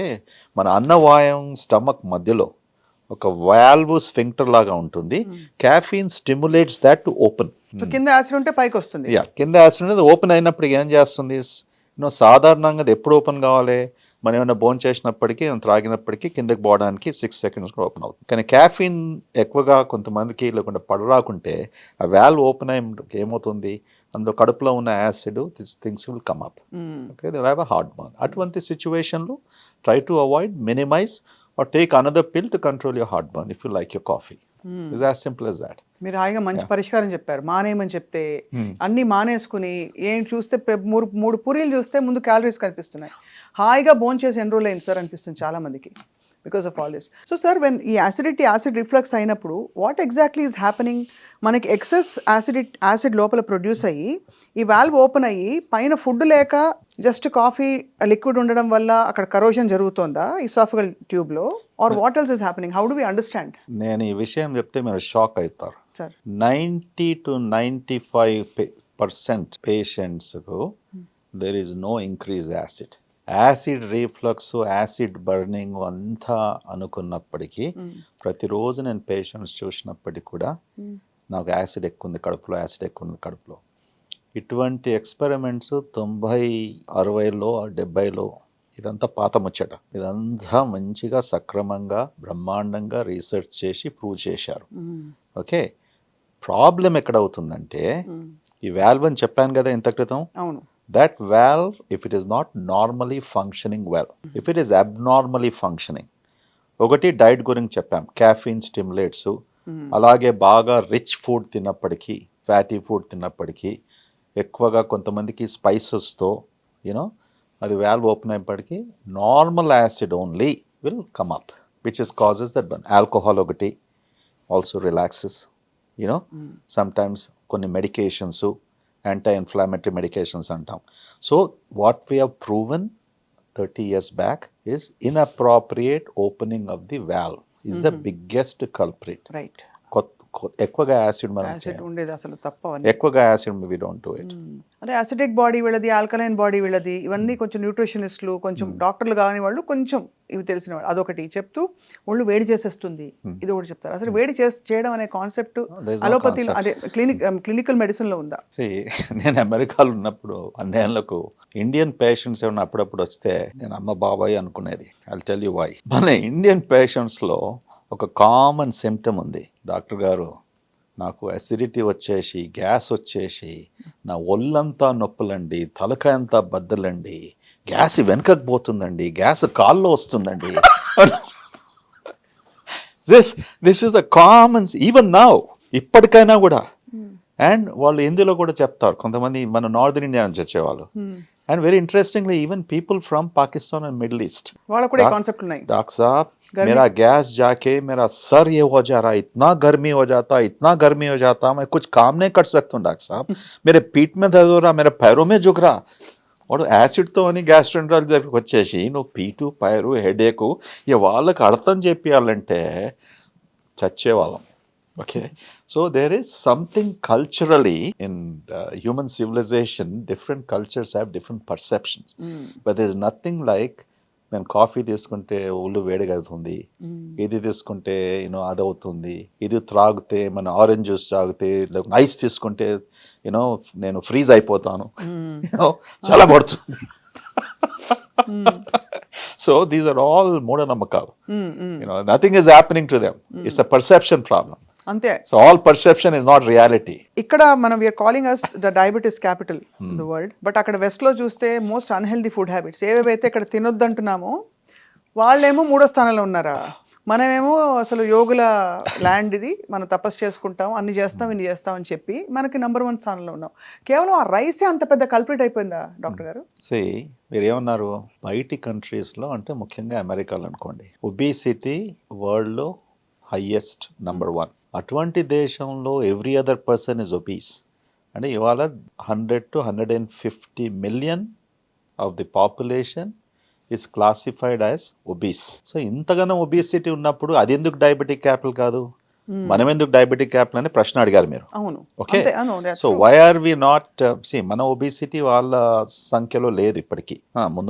మన అన్నవాయం స్టమక్ మధ్యలో ఒక వాల్వ్ స్ఫింక్టర్ లాగా ఉంటుంది. caffeine stimulates that to open. కింద యాసిడ్ ఉంటే పైకి వస్తుంది. కింద యాసిడ్ అనేది ఓపెన్ అయినప్పుడు ఏం చేస్తుంది, సాధారణంగా అది ఎప్పుడు ఓపెన్ కావాలి, మనం ఏమైనా బోన్ చేసినప్పటికీ త్రాగినప్పటికీ కిందకి పోవడానికి 6 seconds కూడా ఓపెన్ అవుతుంది. కానీ క్యాఫీన్ ఎక్కువగా కొంతమందికి లేకుండా పడరాకుంటే ఆ వాల్వ్ ఓపెన్ అయ్యి ఏమవుతుంది, అందులో కడుపులో ఉన్న acid things will come up. Okay, they have a heartburn. అటువంటి సిచ్యువేషన్లో try to avoid, minimise or take another pill to control your heartburn if you like your coffee. It's as simple as that. మీరు హాయిగా మంచి పరిష్కారం చెప్పారు. మానేయమని చెప్తే అన్ని మానేసుకుని ఏం చూస్తే మూడు పూరీలు చూస్తే ముందు క్యాలరీస్ కనిపిస్తున్నాయి. హాయిగా భోంచేసి ఎన్ని రోజులు అయింది సార్ అనిపిస్తుంది చాలా మందికి because of all this. So sir when ఈ యాసిడ్ రిఫ్లక్స్ అయినప్పుడు వాట్ ఎగ్జాక్ట్లీ ఈజ్ హ్యాపెనింగ్? మనకి ఎక్సెస్ యాసిడ్ లోపల ప్రొడ్యూస్ అయ్యి ఈ వాల్వ్ ఓపెన్ అయ్యి పైన ఫుడ్ లేక జస్ట్ కాఫీ లిక్విడ్ ఉండడం వల్ల అక్కడ కరోషన్ జరుగుతుందా ఇసాఫిగల్ ట్యూబ్లో, or what else is happening? How do we understand? నేను ఈ విషయం చెప్తే మీరు షాక్ అవుతారు. సార్ 90 to 95% పేషెంట్స్కు there is no increase acid. Acid reflux, acid burning అంతా అనుకున్నప్పటికీ ప్రతిరోజు నేను పేషెంట్స్ చూసినప్పటికీ కూడా నాకు యాసిడ్ ఎక్కువ ఉంది కడుపులో, యాసిడ్ ఎక్కువ ఉంది కడుపులో. ఇటువంటి ఎక్స్పెరిమెంట్స్ 90, 60లో 70లో ఇదంతా పాత ముచ్చట. ఇదంతా మంచిగా సక్రమంగా బ్రహ్మాండంగా రీసెర్చ్ చేసి ప్రూవ్ చేశారు. ఓకే, ప్రాబ్లం ఎక్కడ అవుతుందంటే ఈ వాల్వ్ అని చెప్పాను కదా ఇంత క్రితం. అవును. That valve, if it is not normally functioning well, if it is abnormally functioning, ఒకటి డైట్ గురించి చెప్పాం, క్యాఫీన్ స్టిమ్యులేట్స్, అలాగే బాగా రిచ్ ఫుడ్ తిన్నప్పటికీ, ఫ్యాటీ ఫుడ్ తిన్నప్పటికీ, ఎక్కువగా కొంతమందికి స్పైసెస్తో యూనో అది వాల్వ్ ఓపెన్ అయ్యేప్పటికీ normal acid only will come up which is causes that burn. Alcohol ఒకటి ఆల్సో రిలాక్సెస్, యూనో సమ్టైమ్స్ కొన్ని మెడికేషన్స్, యాంటీ-ఇన్ఫ్లామేటరీ మెడికేషన్స్ అంటాం. So what we have proven 30 years back is inappropriate opening of the valve is the biggest culprit. Right. ఎక్కువగా acid ఉండేది అసలు తప్ప. ఎక్కువగా acid we don't do it. అంటే acidic body వీళ్ళది, alkaline body వీళ్ళది, ఇవన్నీ కొంచెం న్యూట్రిషనిస్టులు, కొంచెం డాక్టర్లు కాని వాళ్ళు కొంచెం ఇవి తెలిసిన వాళ్ళు అదొకటి చెప్తూ ఒళ్ళు వేడి చేసేస్తుంది ఇది ఒకటి చెప్తారు. అసలు వేడి చేయడం అనే కాన్సెప్ట్ అలోపతిలో అదే క్లినికల్ మెడిసిన్ లో ఉందా? నేను అమెరికాలో ఉన్నప్పుడు అన్నేళ్లకు ఇండియన్ పేషెంట్స్ ఏమన్నా అప్పుడప్పుడు వస్తే నేను అమ్మ బాబాయ్ అనుకునేది. I'll tell you why. మన ఇండియన్ పేషెంట్స్లో ఒక కామన్ సిమ్టమ్ ఉంది, డాక్టర్ గారు నాకు అసిడిటీ వచ్చేసి, గ్యాస్ వచ్చేసి, నా ఒళ్ళంతా నొప్పులండి, తలకాయ అంతా బద్దలండి, గ్యాస్ వెనకకు పోతుందండి, గ్యాస్ కాల్లో వస్తుందండి. This is the Commons even now, ఇప్పటికైనా కూడా. అండ్ వాళ్ళు హిందీలో కూడా చెప్తారు కొంతమంది మన నార్దర్న్ ఇండియా నుంచి వచ్చేవాళ్ళు. And very interestingly even people from Pakistan and middle east వాళ్ళకు కూడా కాన్సెప్ట్ ఉన్నాయి. डॉक्टर साहब मेरा गैस जाके मेरा सर ये हो जा रहा है, इतना गर्मी हो जाता, इतना गर्मी हो जाता, मैं कुछ काम नहीं कर सकता हूँ डॉक्टर साहब, मेरे पीठ में दर्द हो रहा, मेरे पैरों में झुक रहा. వాడు యాసిడ్తో అని గ్యాస్ట్రోఎంటరాలజీ దగ్గరికి వచ్చేసి నువ్వు పీటు పైరు హెడేకు ఇక వాళ్ళకి అర్థం చెప్పాలంటే చచ్చేవాళ్ళం. Okay, so there is something culturally in human civilization, different cultures have different perceptions, but there is nothing like నేను కాఫీ తీసుకుంటే ఒళ్ళు వేడిగా అవుతుంది, ఇది తీసుకుంటే యూనో అది అవుతుంది, ఇది త్రాగితే మన ఆరెంజ్ జ్యూస్ తాగితే ఐస్ తీసుకుంటే యూనో నేను ఫ్రీజ్ అయిపోతాను, యూనో చాలా పడుతుంది. So these are all మూఢనమ్మకాలు. Nothing is happening to them. It's a perception problem. అంతే. So all perception is not reality. ఇక్కడ మనం we're calling us the diabetes capital in the world, but అక్కడ west లో చూస్తే most unhealthy food habits ఏవేవైతే ఇక్కడ తినొద్దంటున్నామో వాళ్ళేమో 3వ స్థానంలో ఉన్నారా? మనమేమో అసలు యోగుల ల్యాండ్ ఇది, మనం తపస్సు చేసుకుంటాం, అన్ని చేస్తాం, ఇన్ని చేస్తాం అని చెప్పి మనకి నెంబర్ 1 స్థానంలో ఉన్నాం. కేవలం ఆ రైసే అంత పెద్ద కల్ప్రిట్ అయిపోయిందా డాక్టర్ గారు? మీరు ఏమన్నారు, బయటి కంట్రీస్లో అంటే ముఖ్యంగా అమెరికాలో అనుకోండి, ఒబేసిటీ వరల్డ్లో హైయెస్ట్ నెంబర్ 1. అటువంటి దేశంలో every other person is obese. అంటే ఇవాళ 100 to 150 million of the population is classified as obese. So ఇంతగానో ఒబేసిటీ ఉన్నప్పుడు అది ఎందుకు డయాబెటిక్ క్యాపిటల్ కాదు, మనం ఎందుకు డయాబెటిక్ క్యాపిటల్ అని ప్రశ్న అడిగారు మీరు. Okay, so why are we not మన ఒబేసిటీ వాళ్ళ సంఖ్యలో లేదు ఇప్పటికీ.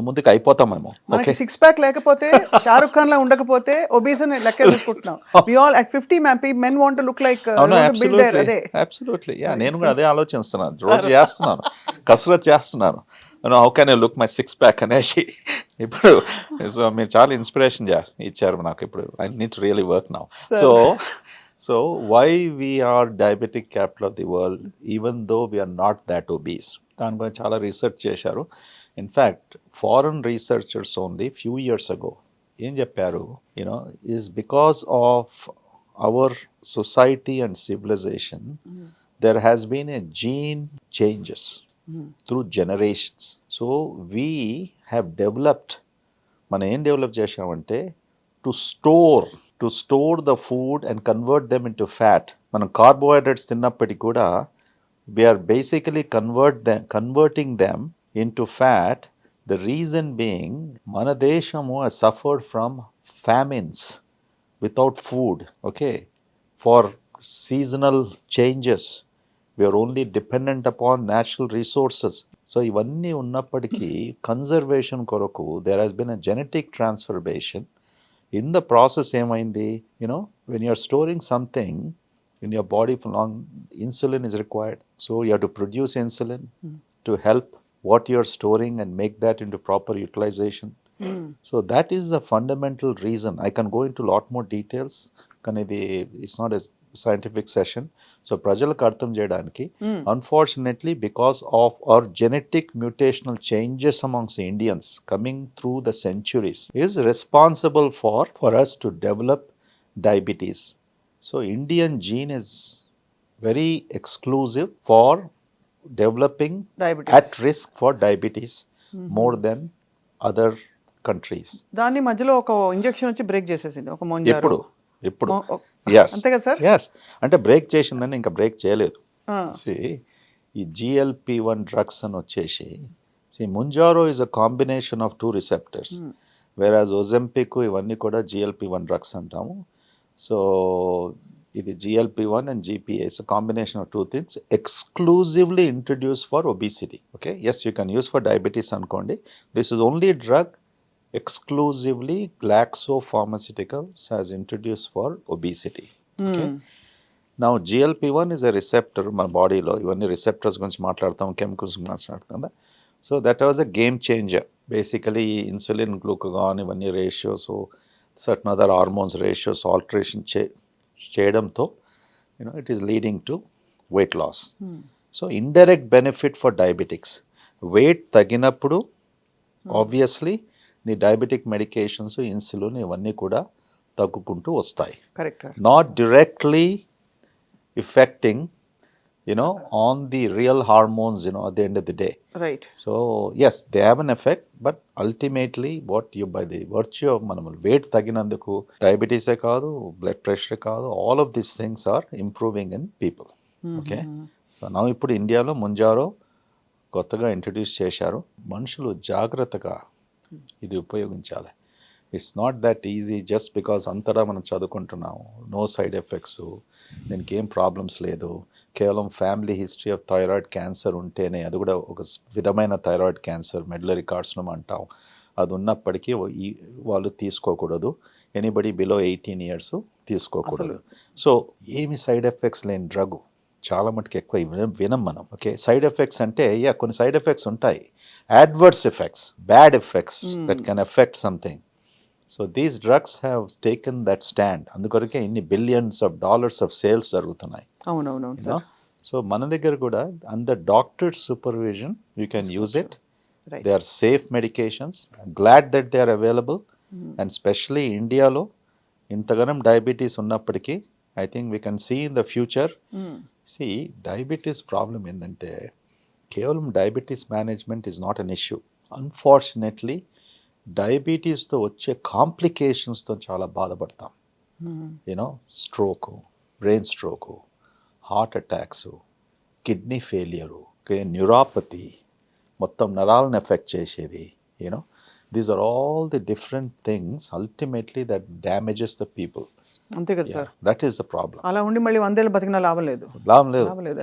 ముందుకు అయిపోతామేమో. ఓకే, 6 pack లేకపోతే షారుఖ్ ఖాన్ లా ఉండకపోతే ఒబీస్ అని లెక్క తీసుకుంటున్నాం. We all at 50 men want to look like absolutely. నేను కూడా అదే ఆలోచిస్తున్నాను, రోజు చేస్తున్నాను, కసరత్ చేస్తున్నాను. How can I look my six pack అనేసి ఇప్పుడు సో మీరు చాలా ఇన్స్పిరేషన్ ఇచ్చారు నాకు ఇప్పుడు I need to really work now so why we're diabetic capital of the world even though we're not that obese దాని గురించి చాలా రీసెర్చ్ చేశారు. In fact foreign researchers only few years అగో ఏం చెప్పారు you know is because of our society and civilisation there has been a gene changes through generations. So we have developed, మనం ఏం develop చేసామంటే to store the food and convert them into fat. మనం carbohydrates తిన్నప్పటికీ కూడా we're basically converting them into fat. The reason being మన దేశము suffered from famines without food, okay, far seasonal changes. We are only dependent upon natural resources. So ఇవన్నీ ఉన్నప్పటికీ conservation కొరకు there has been a genetic transformation. In the process ఏమైంది, you know when you're storing something in your body for long, insulin is required. So you have to produce insulin to help what you are storing and make that into proper utilization. So that is the fundamental reason. I can go into a lot more details. It's not a scientific session. So prajalku artham cheyadaniki, unfortunately because of our genetic mutational changes amongst the Indians coming through the centuries is responsible for us to develop diabetes. So Indian gene is very exclusive for developing diabetes, at risk for diabetes more than other countries. దాన్ని మధ్యలో ఒక injection వచ్చి break చేసేసింది ఒక మొంజారో. ఇప్పుడు yes అంతే కదా sir? yes అంటే బ్రేక్ చేసిందని ఇంకా బ్రేక్ చేయలేదు. ఈ GLP-1 డ్రగ్స్ అని వచ్చేసి Mounjaro is a combination of 2 receptors, whereas Ozempic ఇవన్నీ కూడా GLP-1 డ్రగ్స్ అంటాము. సో ఇది GLP-1 and GPA is a combination of 2 things exclusively introduced for obesity. Okay, yes, you can use for diabetes అనుకోండి. This is only drug exclusively Glaxo Pharmaceuticals has introduced for obesity. Okay, now GLP-1 is a receptor మన బాడీలో, ఇవన్నీ receptors గురించి మాట్లాడతాం, chemicals మాట్లాడతాం. So that was a game changer. Basically insulin, glucagon ఇవన్నీ ratios, certain other hormones ratios alteration చేయడంతో it is leading to weight loss. So indirect benefit for diabetics, weight తగ్గినప్పుడు obviously నీ డయాబెటిక్ మెడికేషన్స్, ఇన్సులిన్ ఇవన్నీ కూడా తగ్గుకుంటూ వస్తాయి. Correct. Not directly effecting on the real hormones at the end of the day. Right. So yes, they have an effect, but ultimately what you, by the virtue of manamu weight taginanduku, diabetes e kaadu, blood pressure kaadu, all of these things are improving in people. Okay, so now ippudu India lo Mounjaro kottaga introduce chesaru. Manusulu jagrattaga ఇది ఉపయోగించాలి. It's not that easy just because అంతటా మనం చదువుకుంటున్నాము, no side effects, దీనికి ఏం problems లేదు, కేవలం family history of thyroid cancer ఉంటేనే, అది కూడా ఒక విధమైన థైరాయిడ్ క్యాన్సర్ మెడ్యులరీ కార్సినోమా అంటాం, అది ఉన్నప్పటికీ వాళ్ళు తీసుకోకూడదు. ఎనీబడి బిలో 18 years తీసుకోకూడదు. సో ఏమి సైడ్ ఎఫెక్ట్స్ లేని డ్రగ్ చాలా మటుకు ఎక్కువ వినం మనం. ఓకే, సైడ్ ఎఫెక్ట్స్ అంటే కొన్ని సైడ్ ఎఫెక్ట్స్ ఉంటాయి, adverse effects, bad effects that can affect something. So these drugs have taken that stand. అందుకొరకే ఇన్ని billions of dollars of sales జరుగుతున్నాయి. అవునవును. సో మన దగ్గర కూడా under doctor's supervision you can use it. Right. They are safe medications. I'm glad that they are available. And especially ఇండియాలో ఇంతగానం diabetes ఉన్నప్పటికీ I think we can see in the future. See, diabetes problem ఏంటంటే కేవలం diabetes management is not an issue. Unfortunately డయాబెటీస్తో వచ్చే కాంప్లికేషన్స్తో చాలా బాధపడతాం. Stroke, brain stroke, heart attacks, kidney failure, neuropathy, మొత్తం నరాలను ఎఫెక్ట్ చేసేది. These are all the different things ultimately that damages the people. అంతే కదా sir? That is the problem. అలా ఉండి మళ్ళీ 100 ఏళ్ళు బతికినా లాభం లేదు.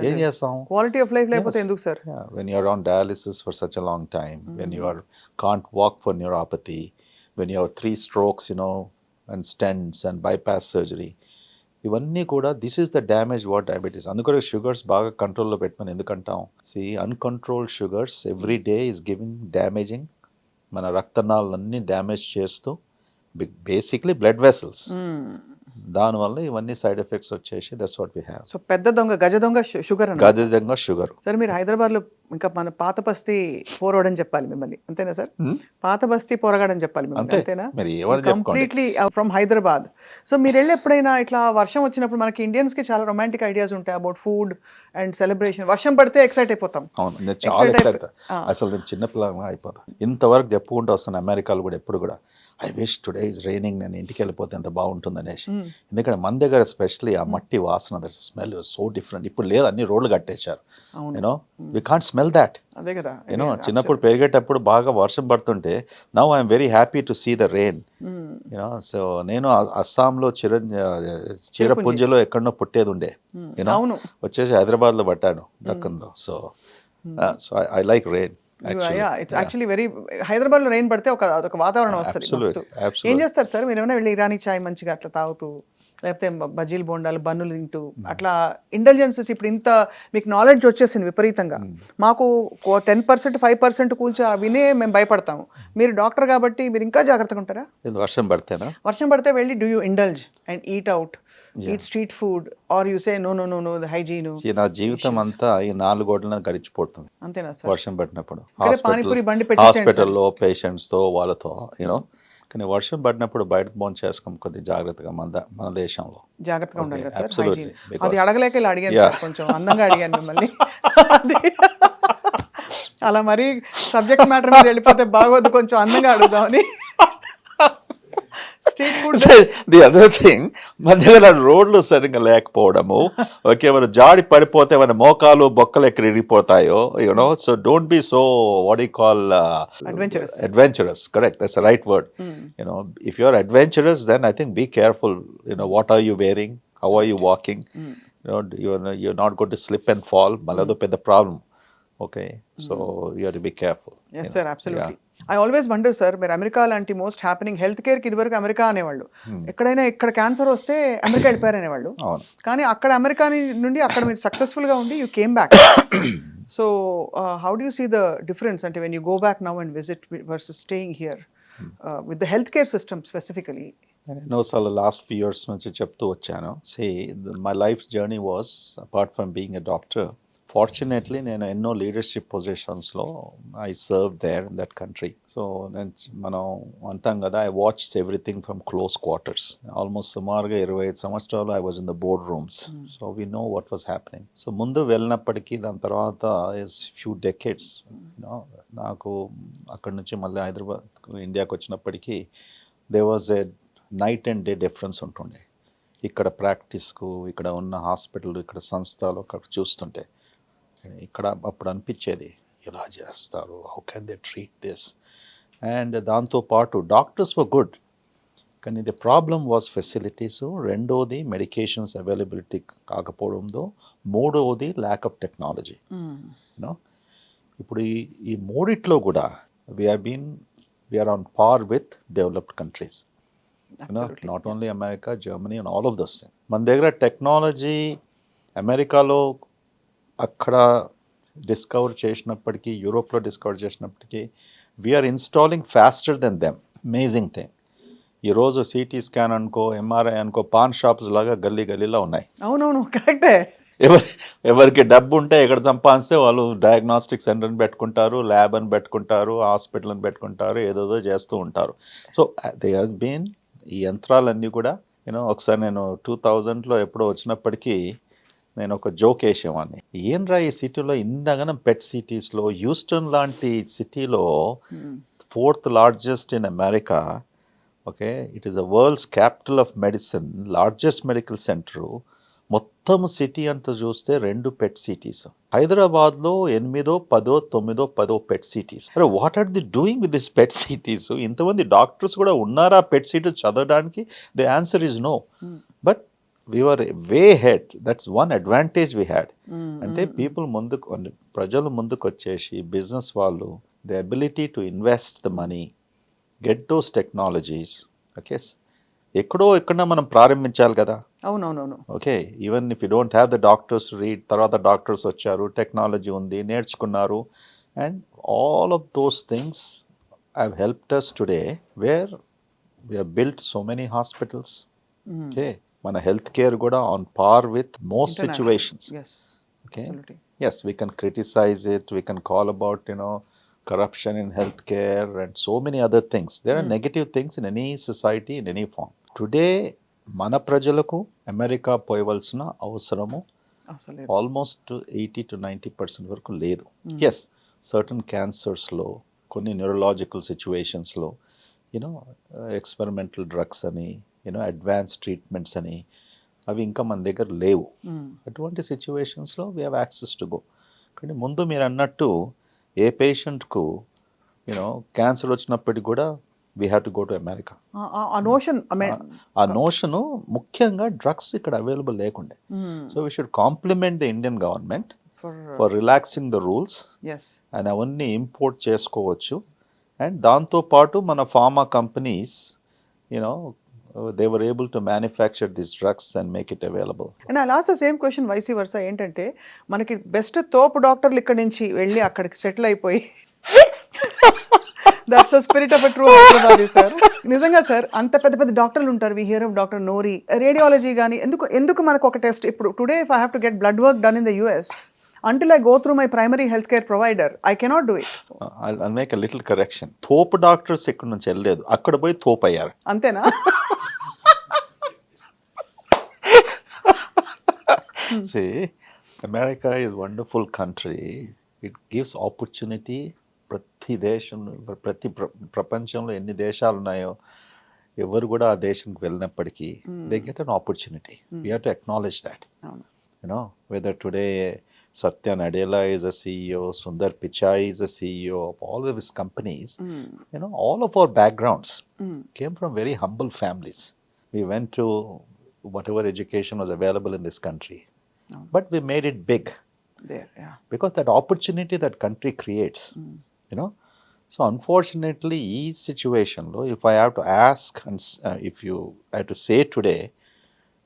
ఏం చేస్తాం? క్వాలిటీ ఆఫ్ లైఫ్ లేకపోతే ఎందుకు sir? When you're on dialysis for such a long time, when you're can't walk for neuropathy, when you have 3 strokes, and stents and bypass surgery, ఇవన్నీ కూడా this is the damage what diabetes. అందుకని sugars బాగా కంట్రోల్లో పెట్టమని ఎందుకంటాం, uncontrolled sugars every day is giving damaging మన రక్తనాళాలన్నీ damage చేస్తూ బేసిక్లీ బ్లడ్ వెసల్స్. దానివల్ల ఇవన్నీ సైడ్ ఎఫెక్ట్స్ వచ్చేసి that's what we have. So పెద్ద దొంగ గజ దొంగ షుగర్ అన్న గజంగా షుగర్. సార్ మీరు హైదరాబాద్లో ఇంకా మన పాత బస్తీ పోరగాడని చెప్పాలి మిమ్మల్ని, అంతేనా సార్? పాత బస్తీ పోరగాడని చెప్పాలి మిమ్మల్ని, అంతేనా? మరి ఏమని కంప్లీట్లీ ఫ్రమ్ హైదరాబాద్. సో మీరు వెళ్ళి ఎప్పుడైనా ఇట్లా వర్షం వచ్చినప్పుడు మనకి ఇండియన్స్కి చాలా రొమాంటిక్ ఐడియాస్ ఉంటాయి అబౌట్ ఫుడ్ అండ్ సెలబ్రేషన్. వర్షం పడితే ఎక్సైట్ అయిపోతాం. అవును, నేను చాలా ఎక్సైట్. అసలు నేను చిన్నపిల్లగా అయిపోతాను. ఇంతవరకు చెప్పుకుంటూ వస్తాను అమెరికాలో కూడా ఎప్పుడు కూడా, I wish today is raining, నేను ఇంటికి వెళ్ళిపోతే ఎంత బాగుంటుంది అనేసి. ఎందుకంటే మన దగ్గర ఎస్పెషల్లీ ఆ మట్టి వాసన, దట్ స్మెల్ సో డిఫరెంట్. ఇప్పుడు లేదు, అన్ని రోడ్లు కట్టేశారు. You know we can't smell that. అదే కదా. యూనో చిన్నప్పుడు పెరిగేటప్పుడు బాగా వర్షం పడుతుంటే now I'm very happy to see the rain. You know so నేను అస్సాంలో చీరపుంజిలో ఎక్కడనో పుట్టేది ఉండే. యూనో వచ్చేసి హైదరాబాద్లో పట్టాను దక్కన్లో. So I like rain. Actually very Hyderabad లో రెయిన్ పడితే ఒక వాతావరణం వస్తుంది. ఏం చేస్తారు సార్ మీరు? ఏమైనా వెళ్ళి ఇరానీ చాయ్ మంచిగా అట్లా తాగుతూ, లేకపోతే బజ్జీలు బోండాలు బన్నులు తింటూ అట్లా ఇంటెలిజెన్సెస్ ఇప్పుడు ఇంత మీకు నాలెడ్జ్ వచ్చేసింది విపరీతంగా. మాకు 10% 5% కూల్చి వినే మేము భయపడతాము. మీరు డాక్టర్ కాబట్టి మీరు ఇంకా జాగ్రత్తగా ఉంటారా? వర్షం పడితేనా? వర్షం పడితే వెళ్ళి do you indulge and eat out, eat street food, or you say no no no no the hygiene? నా జీవితం అంతా ఈ 4 గోడలను గడిచిపోతుంది అంతేనా సార్? వర్షం పడినప్పుడు పానీపూరి బండి పెట్టి హాస్పిటల్లో పేషెంట్స్తో వాళ్ళతో యూనో. కానీ వర్షం పడినప్పుడు బయట భోజనం చేసుకోం కొద్దిగా జాగ్రత్తగా. మన దేశంలో జాగ్రత్తగా ఉండాలి కదా సార్. అబ్సల్యూట్లీ. అది అడగలేక ఇలా అడిగాను సార్, కొంచెం అందంగా అడిగాను మిమ్మల్ని. అలా మరి సబ్జెక్ట్ మ్యాటర్ మీద వెళ్ళిపోతే బాగోదు, కొంచెం అందంగా అడుగుదామని. Street food. The other thing, మన దగ్గర రోడ్లు సరిగ్గా లేకపోవడము. ఓకే, మన జాడి పడిపోతే మన మోకాలు బొక్కలు ఎక్కడ ఇరిగిపోతాయో. You know so don't be so what you call adventurous. Correct, that's the right word. You know, if you are adventurous, then I think be careful. You know, what are you wearing? How are you walking? You know, you're not going to slip and fall. Malado pedda problem. Okay, so you have to be careful. Yes sir, absolutely. I always wonder sir, మీరు America లాంటి most happening health కేర్కి ఇదివరకు America అనేవాళ్ళు. ఎక్కడైనా ఇక్కడ cancer వస్తే America వెళ్ళిపోయారు అనేవాళ్ళు. కానీ అక్కడ అమెరికా నుండి అక్కడ మీరు సక్సెస్ఫుల్గా ఉండి you came back. So how do you see the difference అంటే when you go back now and visit versus staying here with the health care system specifically? ఎన్నోసార్లు లాస్ట్ ఫ్యూ ఇయర్స్ నుంచి చెప్తూ వచ్చాను. My life journey was apart from being a doctor. Fortunately నేను ఎన్నో leadership పొజిషన్స్లో I serve there in that country. So మనం అంటాం కదా, I watched everything from close quarters. Almost సుమారుగా 25 సంవత్సరాలు I was in the board rooms. So we know what was happening. So ముందు వెళ్ళినప్పటికీ దాని తర్వాత ఇస్ ఫ్యూ డెకేడ్స్ నాకు అక్కడి నుంచి మళ్ళీ హైదరాబాద్ ఇండియాకి వచ్చినప్పటికీ they was a night and day difference ఉంటుండే. ఇక్కడ ప్రాక్టీస్కు, ఇక్కడ ఉన్న హాస్పిటల్, ఇక్కడ సంస్థలు అక్కడ చూస్తుంటే ఇక్కడ అప్పుడు అనిపించేది ఎలా చేస్తారు, how can they treat this. And దాంతోపాటు డాక్టర్స్ వర్ గుడ్, కానీ ది ప్రాబ్లమ్ వాజ్ ఫెసిలిటీస్. రెండోది మెడికేషన్స్ అవైలబిలిటీ కాకపోవడంతో, మూడవది ల్యాక్ ఆఫ్ టెక్నాలజీ. యూనో ఇప్పుడు ఈ మూడిట్లో కూడా we're on par with developed countries. Not only America, Germany and all of those things. మన దగ్గర టెక్నాలజీ అమెరికాలో అక్కడ డిస్కవర్ చేసినప్పటికీ, యూరోప్లో డిస్కవర్ చేసినప్పటికీ, we are installing faster than them. Amazing thing. ఈరోజు సిటీ స్కాన్ అనుకో, ఎంఆర్ఐ అనుకో, పాన్ షాప్స్ లాగా గల్లీ గల్లీలో ఉన్నాయి. అవునవును, కరెక్టే. ఎవరికి డబ్బు ఉంటే ఎక్కడ సంపాదిస్తే వాళ్ళు డయాగ్నాస్టిక్ సెంటర్ని పెట్టుకుంటారు, ల్యాబ్ అని పెట్టుకుంటారు, హాస్పిటల్ అని పెట్టుకుంటారు, ఏదేదో చేస్తూ ఉంటారు. సో దే హాస్ బీన్ ఈ యంత్రాలన్నీ కూడా ఒకసారి నేను 2000లో ఎప్పుడో వచ్చినప్పటికీ నేను ఒక జోక్ వేసేవాడిని. ఏంట్రా ఈ సిటీలో ఇంతగానం పెట్ సిటీస్లో, హ్యూస్టన్ లాంటి సిటీలో 4th largest in America. Okay, it is the world's capital of medicine, largest medical centre. మొత్తం సిటీ అంతా చూస్తే 2 పెట్ సిటీస్. హైదరాబాద్లో 8, 10, 9, పెట్ సిటీస్. అరే what are the doing with this PET CTs? ఇంతమంది డాక్టర్స్ కూడా ఉన్నారా పెట్ సిటీస్ చదవడానికి? The answer is no. But we were way ahead. That's one advantage we had. అంటే people ప్రజలు ముందుకు వచ్చేసి బిజినెస్ వాళ్ళు, the ability to invest the money, get those technologies, okay, ఎక్కడో మనం ప్రారంభించాలి కదా. అవునవునవును. Okay, even if you don't have the doctors read, తర్వాత డాక్టర్స్ వచ్చారు, టెక్నాలజీ ఉంది, నేర్చుకున్నారు, and all of those things have helped us today where we have built so many hospitals. Okay, మన హెల్త్ కేర్ కూడా on par with most situations. Yes. Okay. Absolutely. Yes, we can criticize it. We can call about, corruption in healthcare and so many other things. There are negative things in any society, in any form. Today, మన ప్రజలకు America పోయవలసిన అవసరము అసలు almost 80-90% వరకు లేదు. Yes, certain క్యాన్సర్స్లో, కొన్ని neurological సిచ్యువేషన్స్లో, experimental drugs అని, advance treatments అని, అవి ఇంకా మన దగ్గర లేవు. అటువంటి సిచ్యువేషన్స్లో we have access to go. కానీ ముందు మీరు అన్నట్టు ఏ పేషెంట్కు క్యాన్సర్ వచ్చినప్పటికి కూడా we have to go to America. ఆ నోషను ముఖ్యంగా డ్రగ్స్ ఇక్కడ అవైలబుల్ లేకుండే. So we should compliment the Indian government for relaxing the rules, and అవన్నీ ఇంపోర్ట్ చేసుకోవచ్చు. అండ్ దాంతోపాటు మన pharma companies they were able to manufacture these drugs and make it available. And I'll ask the same question vice versa. ఏంటంటే మనకి best తోపు డాక్టర్లు ఇక్కడ నుంచి వెళ్ళి అక్కడికి సెటిల్ అయిపోయి that's the spirit of a true Hyderabadi sir. నిజంగా సార్, అంత పెద్ద పెద్ద డాక్టర్లు ఉంటారు. We hear of doctor Nori, radiology కానీ. ఎందుకు మనకు ఒక టెస్ట్ ఇప్పుడు today if I have to get blood work done in the US, until I go through my primary healthcare provider, I cannot do it. I'll make a little correction. తోపు doctors ఇక్కడ నుంచి వెళ్ళలేదు, అక్కడ పోయి తోపు అయ్యారు. అంతేనా? See, America is a wonderful country. It gives opportunity. ప్రతి దేశం, ప్రపంచంలో ఎన్ని దేశాలు ఉన్నాయో ఎవరు కూడా ఆ దేశంకి వెళ్ళినప్పటికీ they get an opportunity. We have to acknowledge that. Whether today Satya Nadella is a CEO, Sundar Pichai is a CEO of all of his companies. All of our backgrounds came from very humble families. We went to whatever education was available in this country, but we made it big there, because that opportunity that country creates. So unfortunately, each situation, if I have to ask, and if you have to say today,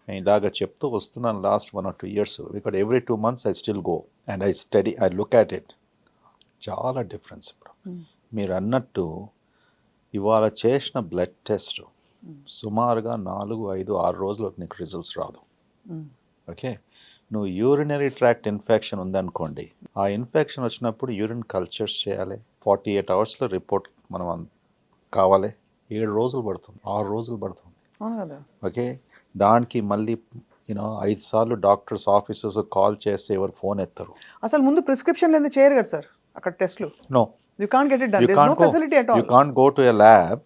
నేను ఇలాగ చెప్తూ వస్తున్నాను last 1 or 2 years, because every 2 months I still go and I study, I look at it. చాలా difference ఇప్పుడు. మీరు అన్నట్టు ఇవాళ చేసిన బ్లడ్ టెస్ట్ సుమారుగా 4, 5, 6 రోజులకు నీకు రిజల్ట్స్ రాదు. ఓకే, నువ్వు యూరినరీ ట్రాక్ట్ ఇన్ఫెక్షన్ ఉందనుకోండి, ఆ ఇన్ఫెక్షన్ వచ్చినప్పుడు యూరిన్ కల్చర్స్ చేయాలి. 48 hours రిపోర్ట్ మనం కావాలి. 7 రోజులు పడుతుంది, 6 రోజులు పడుతుంది. ఓకే, దానికి మళ్ళీ 5 సార్లు డాక్టర్స్ ఆఫీసర్స్ కాల్ చేస్తే ఎవరు ఫోన్ ఎత్తారు. అసలు ముందు ప్రిస్క్రిప్షన్ లేదు చేయరు కదా సార్ అక్కడ టెస్ట్లు. No, you can't get it done. There is no facility at all. You can't go to a lab.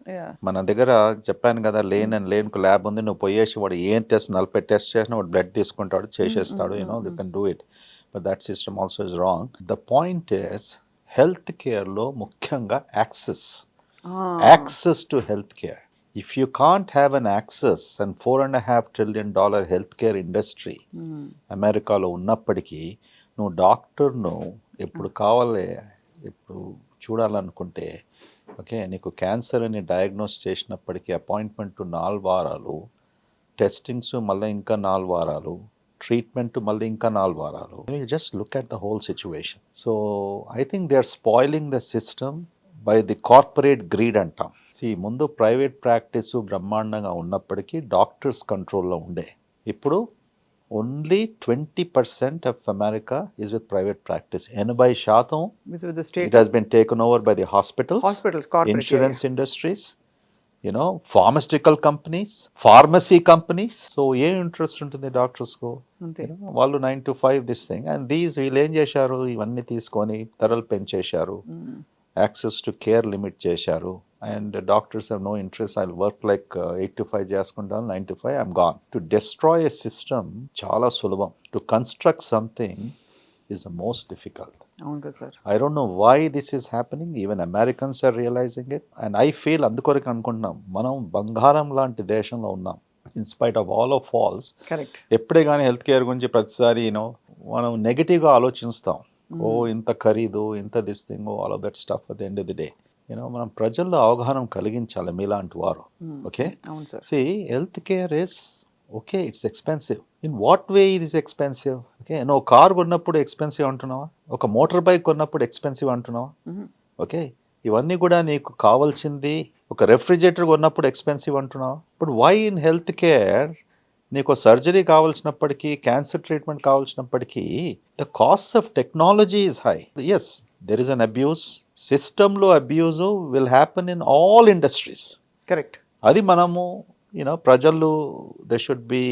మన దగ్గర చెప్పాను కదా, లేన్కు ల్యాబ్ ఉంది. నువ్వు పోయేసి వాడు ఏం టెస్ట్ 40 టెస్ట్ చేసినా వాడు బ్లడ్ తీసుకుంటాడు, చేసేస్తాడు. They can do it, but that system also is wrong. The point is health కేర్లో ముఖ్యంగా access to health care. If you can't have an access, and $4.5 trillion healthcare industry అమెరికాలో ఉన్నప్పటికీ నువ్వు డాక్టర్ను ఎప్పుడు కావాలి, ఎప్పుడు చూడాలనుకుంటే, ఓకే, నీకు క్యాన్సర్ అని డయాగ్నోస్ చేసినప్పటికీ అపాయింట్మెంట్ 4 వారాలు, టెస్టింగ్స్ మళ్ళీ ఇంకా 4 వారాలు, ట్రీట్మెంట్ మళ్ళీ ఇంకా 4 వారాలు. You just look at the whole situation. So I think they are spoiling the system by the corporate greed అంటాం. ముందు ప్రైవేట్ ప్రాక్టీస్ బ్రహ్మాండంగా ఉన్నప్పటికీ డాక్టర్స్ కంట్రోల్లో ఉండే. ఇప్పుడు only 20% of America is with private practice. 80% it has been taken over by the hospitals, insurance industries, pharmaceutical companies, pharmacy companies. So ఏ interest ఉంటుంది డాక్టర్స్కు? వాళ్ళు 9 to 5 దిస్ థింగ్. అండ్ వీళ్ళు ఏం చేశారు, ఇవన్నీ తీసుకొని ధరలు పెంచేశారు, యాక్సెస్ టు కేర్ లిమిట్ చేశారు. And doctors have no interest. I'll work like 8 to 5 చేసుకుంటాను, 9 to 5 I'm gone. To destroy a system చాలా సులభం. To construct something is the most difficult. అవును కదా sir. I don't know why this is happening. Even Americans are realizing it. And I feel అందుకొరకు అనుకుంటున్నాం, మనం బంగారం లాంటి దేశంలో ఉన్నాం. In spite of all of faults. Correct. ఎప్పుడే కానీ హెల్త్ కేర్ గురించి ప్రతిసారి మనం నెగిటివ్గా ఆలోచిస్తాం. ఇంత ఖరీదు, ఇంత this thing, all of that stuff at the end of the day. మనం ప్రజల్లో అవగాహన కలిగించాలి మీలాంటి వారు. ఓకే, అవును sir. See health care is okay, it's expensive. In what way it is expensive? Okay, నువ్వు కార్ కొన్నప్పుడు ఎక్స్పెన్సివ్ అంటున్నావా? ఒక మోటార్ బైక్ కొన్నప్పుడు ఎక్స్పెన్సివ్ అంటున్నావా? ఓకే, ఇవన్నీ కూడా నీకు కావాల్సింది. ఒక రెఫ్రిజిరేటర్ కొన్నప్పుడు ఎక్స్పెన్సివ్ అంటున్నావా? But why in health care నీకు సర్జరీ కావాల్సినప్పటికీ, cancer treatment కావాల్సినప్పటికీ the cost of technology is high. Yes, there is an abuse. సిస్టంలో abuse will happen in all industries. Correct. అది మనము ప్రజలు they should be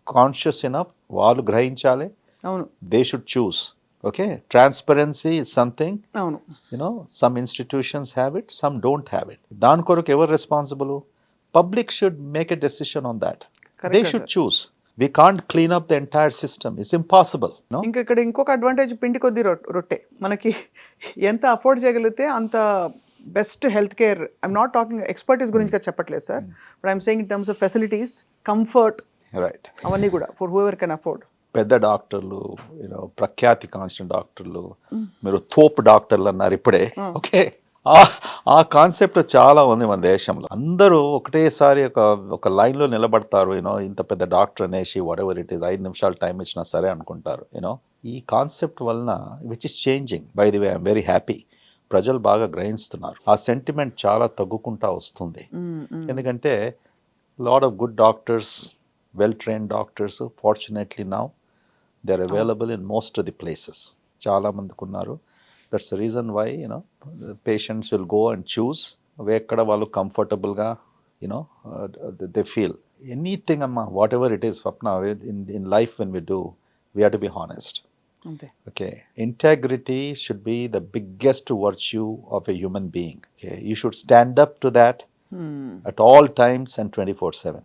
conscious enough, వాళ్ళు గ్రహించాలి. అవును. They should choose. Okay, transparency is something. అవును. Some institutions have it, some don't have it. దాని కొరకు ఎవరు responsible? Public should make a decision on that. They should choose. We can't clean up the entire system. It's impossible. No? ఇంకా ఇక్కడ ఇంకొక advantage, పిండి కొద్ది రొట్టె. మనకి ఎంత అఫోర్డ్ చేయగలిగితే అంత best health care. I'm not talking expertise గురించి చెప్పట్లేదు sir, but I'm saying in terms of facilities, comfort, right, అవన్నీ కూడా ఫర్ హూఎవర్ కెన్ అఫోర్డ్. పెద్ద డాక్టర్లు, ప్రఖ్యాతి కాంచిన డాక్టర్లు, మీరు తోపు డాక్టర్లు అన్నారు ఇప్పుడే. ఓకే, ఆ కాన్సెప్ట్ చాలా ఉంది మన దేశంలో. అందరూ ఒకటేసారి ఒక లైన్లో నిలబడతారు. ఇంత పెద్ద డాక్టర్ అనేసి వాట్ ఎవర్ ఇట్ ఈస్, 5 నిమిషాలు టైం ఇచ్చినా సరే అనుకుంటారు. ఈ కాన్సెప్ట్ వలన which is changing, by the way I'm very happy. ప్రజలు బాగా గ్రహిస్తున్నారు. ఆ సెంటిమెంట్ చాలా తగ్గుకుంటా వస్తుంది. ఎందుకంటే lot of good doctors, well trained doctors, fortunately now they are available in most of the places. చాలా మందికి ఉన్నారు. That's the reason why patients will go and choose ఎక్కడ వాళ్ళు కంఫర్టబుల్గా దే ఫీల్ ఎనీథింగ్. అమ్మా, whatever it is, Swapna, in life when we do, we have to be honest. Okay, integrity should be the biggest virtue of a human being. Okay, you should stand up to that at all times and 24/7.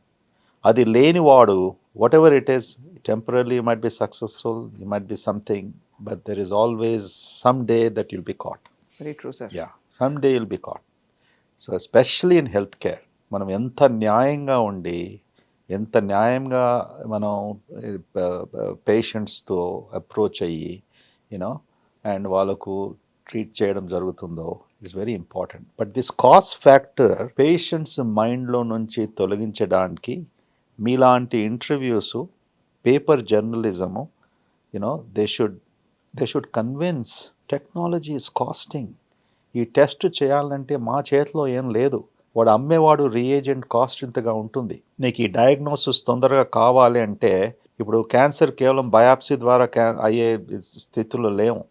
అది లేనివాడు, whatever it is, temporarily you might be successful, you might be something, but there is always some day that you'll be caught. Very true, sir. Yeah, someday you'll be caught. So especially in healthcare, మనం ఎంత న్యాయంగా ఉండి, ఎంత న్యాయంగా మనం పేషెంట్స్తో approach అయ్యి and వాళ్ళకు ట్రీట్ చేయడం జరుగుతుందో, it's very important. But this cost factor patients మైండ్లో నుంచి తొలగించడానికి మీలాంటి interviews, paper journalism, they should convince technology is costing. ఈ టెస్ట్ చేయాలంటే మా చేతిలో ఏం లేదు. వాడు అమ్మేవాడు రీఏజెంట్ కాస్ట్ ఇంతగా ఉంటుంది. నీకు ఈ డయాగ్నోసిస్ తొందరగా కావాలి అంటే, ఇప్పుడు క్యాన్సర్ కేవలం బయాప్సీ ద్వారా అయ్యే స్థితిలో లేవు.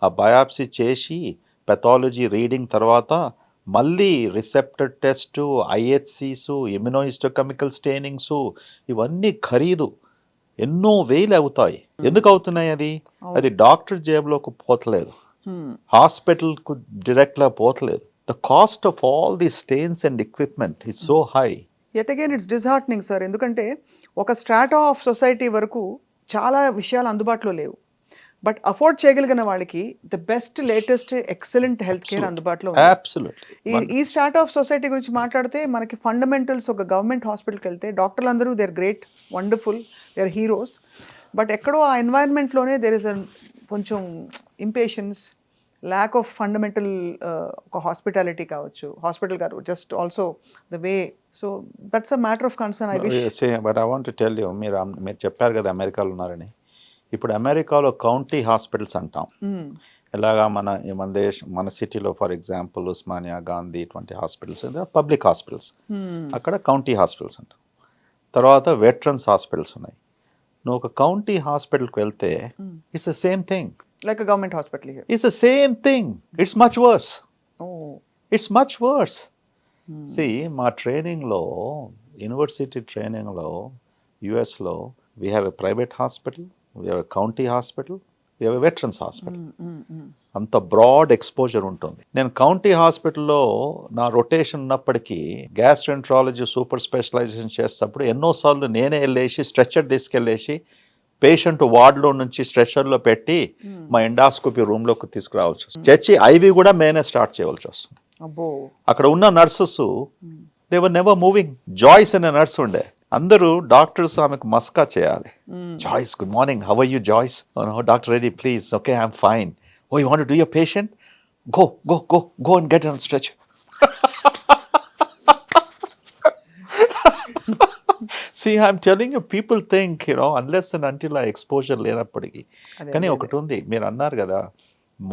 ఆ బయాప్సీ చేసి పెథాలజీ రీడింగ్ తర్వాత మళ్ళీ రిసెప్టర్ టెస్టు, ఐహెచ్సిసు, ఇమ్యునోహిస్టోకెమికల్ స్టెయినింగ్సు, ఇవన్నీ ఖరీదు ఎన్నో వేలు అవుతాయి. ఎందుకు అవుతున్నాయి? అది డాక్టర్ జేబులోకి పోతలేదు, హాస్పిటల్కు డైరెక్ట్గా పోతలేదు. The cost of all these stains and equipment is so high. Yet again, it's disheartening, sir. ఎందుకంటే ఒక స్ట్రాటా ఆఫ్ సొసైటీ వరకు చాలా విషయాలు అందుబాటులో లేవు. బట్ అఫోర్డ్ చేయగలిగిన వాళ్ళకి the best, latest, excellent health care అందుబాటులో ఉంది. Absolutely. ఈ స్ట్రాటా ఆఫ్ సొసైటీ గురించి మాట్లాడితే మనకి ఫండమెంటల్స్, ఒక గవర్నమెంట్ హాస్పిటల్కి వెళ్తే డాక్టర్లు అందరూ they are great, wonderful, they are heroes. But ఎక్కడో ఆ ఎన్వైరన్మెంట్లోనే దేర్ ఇస్ కొంచెం ఇంపేషన్స్, ల్యాక్ ఆఫ్ ఫండమెంటల్, ఒక హాస్పిటాలిటీ కావచ్చు, హాస్పిటల్ గారు just also the way. So that's a matter of concern. But I want to tell you, మీరు చెప్పారు కదా అమెరికాలో ఉన్నారని. ఇప్పుడు అమెరికాలో కౌంటీ హాస్పిటల్స్ అంటాం. ఇలాగా మన సిటీలో ఫర్ ఎగ్జాంపుల్ ఉస్మానియా, గాంధీ, ఇటువంటి హాస్పిటల్స్ పబ్లిక్ హాస్పిటల్స్. అక్కడ కౌంటీ హాస్పిటల్స్ అంటాం. తర్వాత వెటరన్స్ హాస్పిటల్స్ ఉన్నాయి. నువ్వు ఒక కౌంటీ హాస్పిటల్కి వెళ్తే it's the same thing. Like a government hospital here. It's the same thing. It's much worse. Oh. It's much worse. See, మా ట్రైనింగ్లో, యూనివర్సిటీ ట్రైనింగ్లో, యుఎస్లో, we have a private hospital, we have a county hospital, we have a veterans hospital. అంత broad exposure ఉంటుంది. నేను county హాస్పిటల్లో నా rotation ఉన్నప్పటికీ గ్యాస్ట్రెంట్రాలజీ సూపర్ స్పెషలైజేషన్ చేసేటప్పుడు ఎన్నోసార్లు నేనే వెళ్ళేసి స్ట్రెచ్చర్ తీసుకెళ్ళేసి పేషెంట్ వార్డులో నుంచి స్ట్రెచర్లో పెట్టి మా ఎండాస్కోపీ రూమ్లోకి తీసుకురావచ్చు. చచ్చి ఐవి కూడా మేనే స్టార్ట్ చేయవలసి వస్తుంది. అక్కడ ఉన్న nurses they were never moving. Joyce అనే నర్స్ ఉండే, అందరూ డాక్టర్స్ ఆమెకు మస్కా చేయాలి. Joyce, good morning, how are you Joyce? Doctor Reddy, please, okay, I'm fine. Oh, you want to do your patient? Go and get on stretcher. See, I'm telling you, people think, unless and until ఆ exposure లేనప్పటికీ. కానీ ఒకటి ఉంది, మీరు అన్నారు కదా,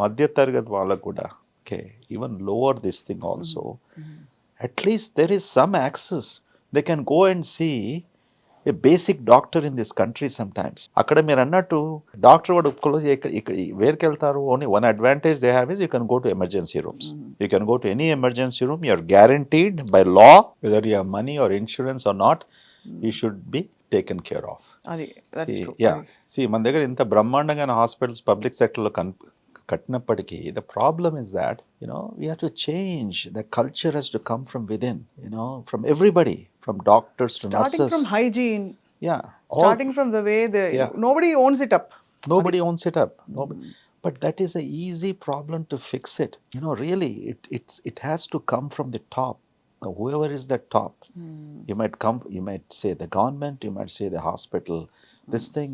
మధ్య తరగతి వాళ్ళకు కూడా, okay, even lower this thing also, at least there is some access. They can go and see a basic doctor in this country sometimes. అక్కడ మీరు అన్నట్టు డాక్టర్ వాడు ఇక్కడ వేరుకి వెళ్తారు. Only one advantage they have is you can go to emergency rooms. You can go to any emergency room. You are guaranteed by law, whether you have money or insurance or not, you should be taken care of. మన దగ్గర ఇంత బ్రహ్మాండంగా hospitals public సెక్టర్లో కట్టినప్పటికీ the problem is that we have to change the culture has to come from within, from everybody, from doctors to nurses. Starting from hygiene. Yeah. Starting from the way nobody owns it up. Nobody owns it up. Nobody. But that is an easy problem to fix it. Really, it has to come from the top. Now, whoever is the top, you might say the government, you might say the hospital, this thing,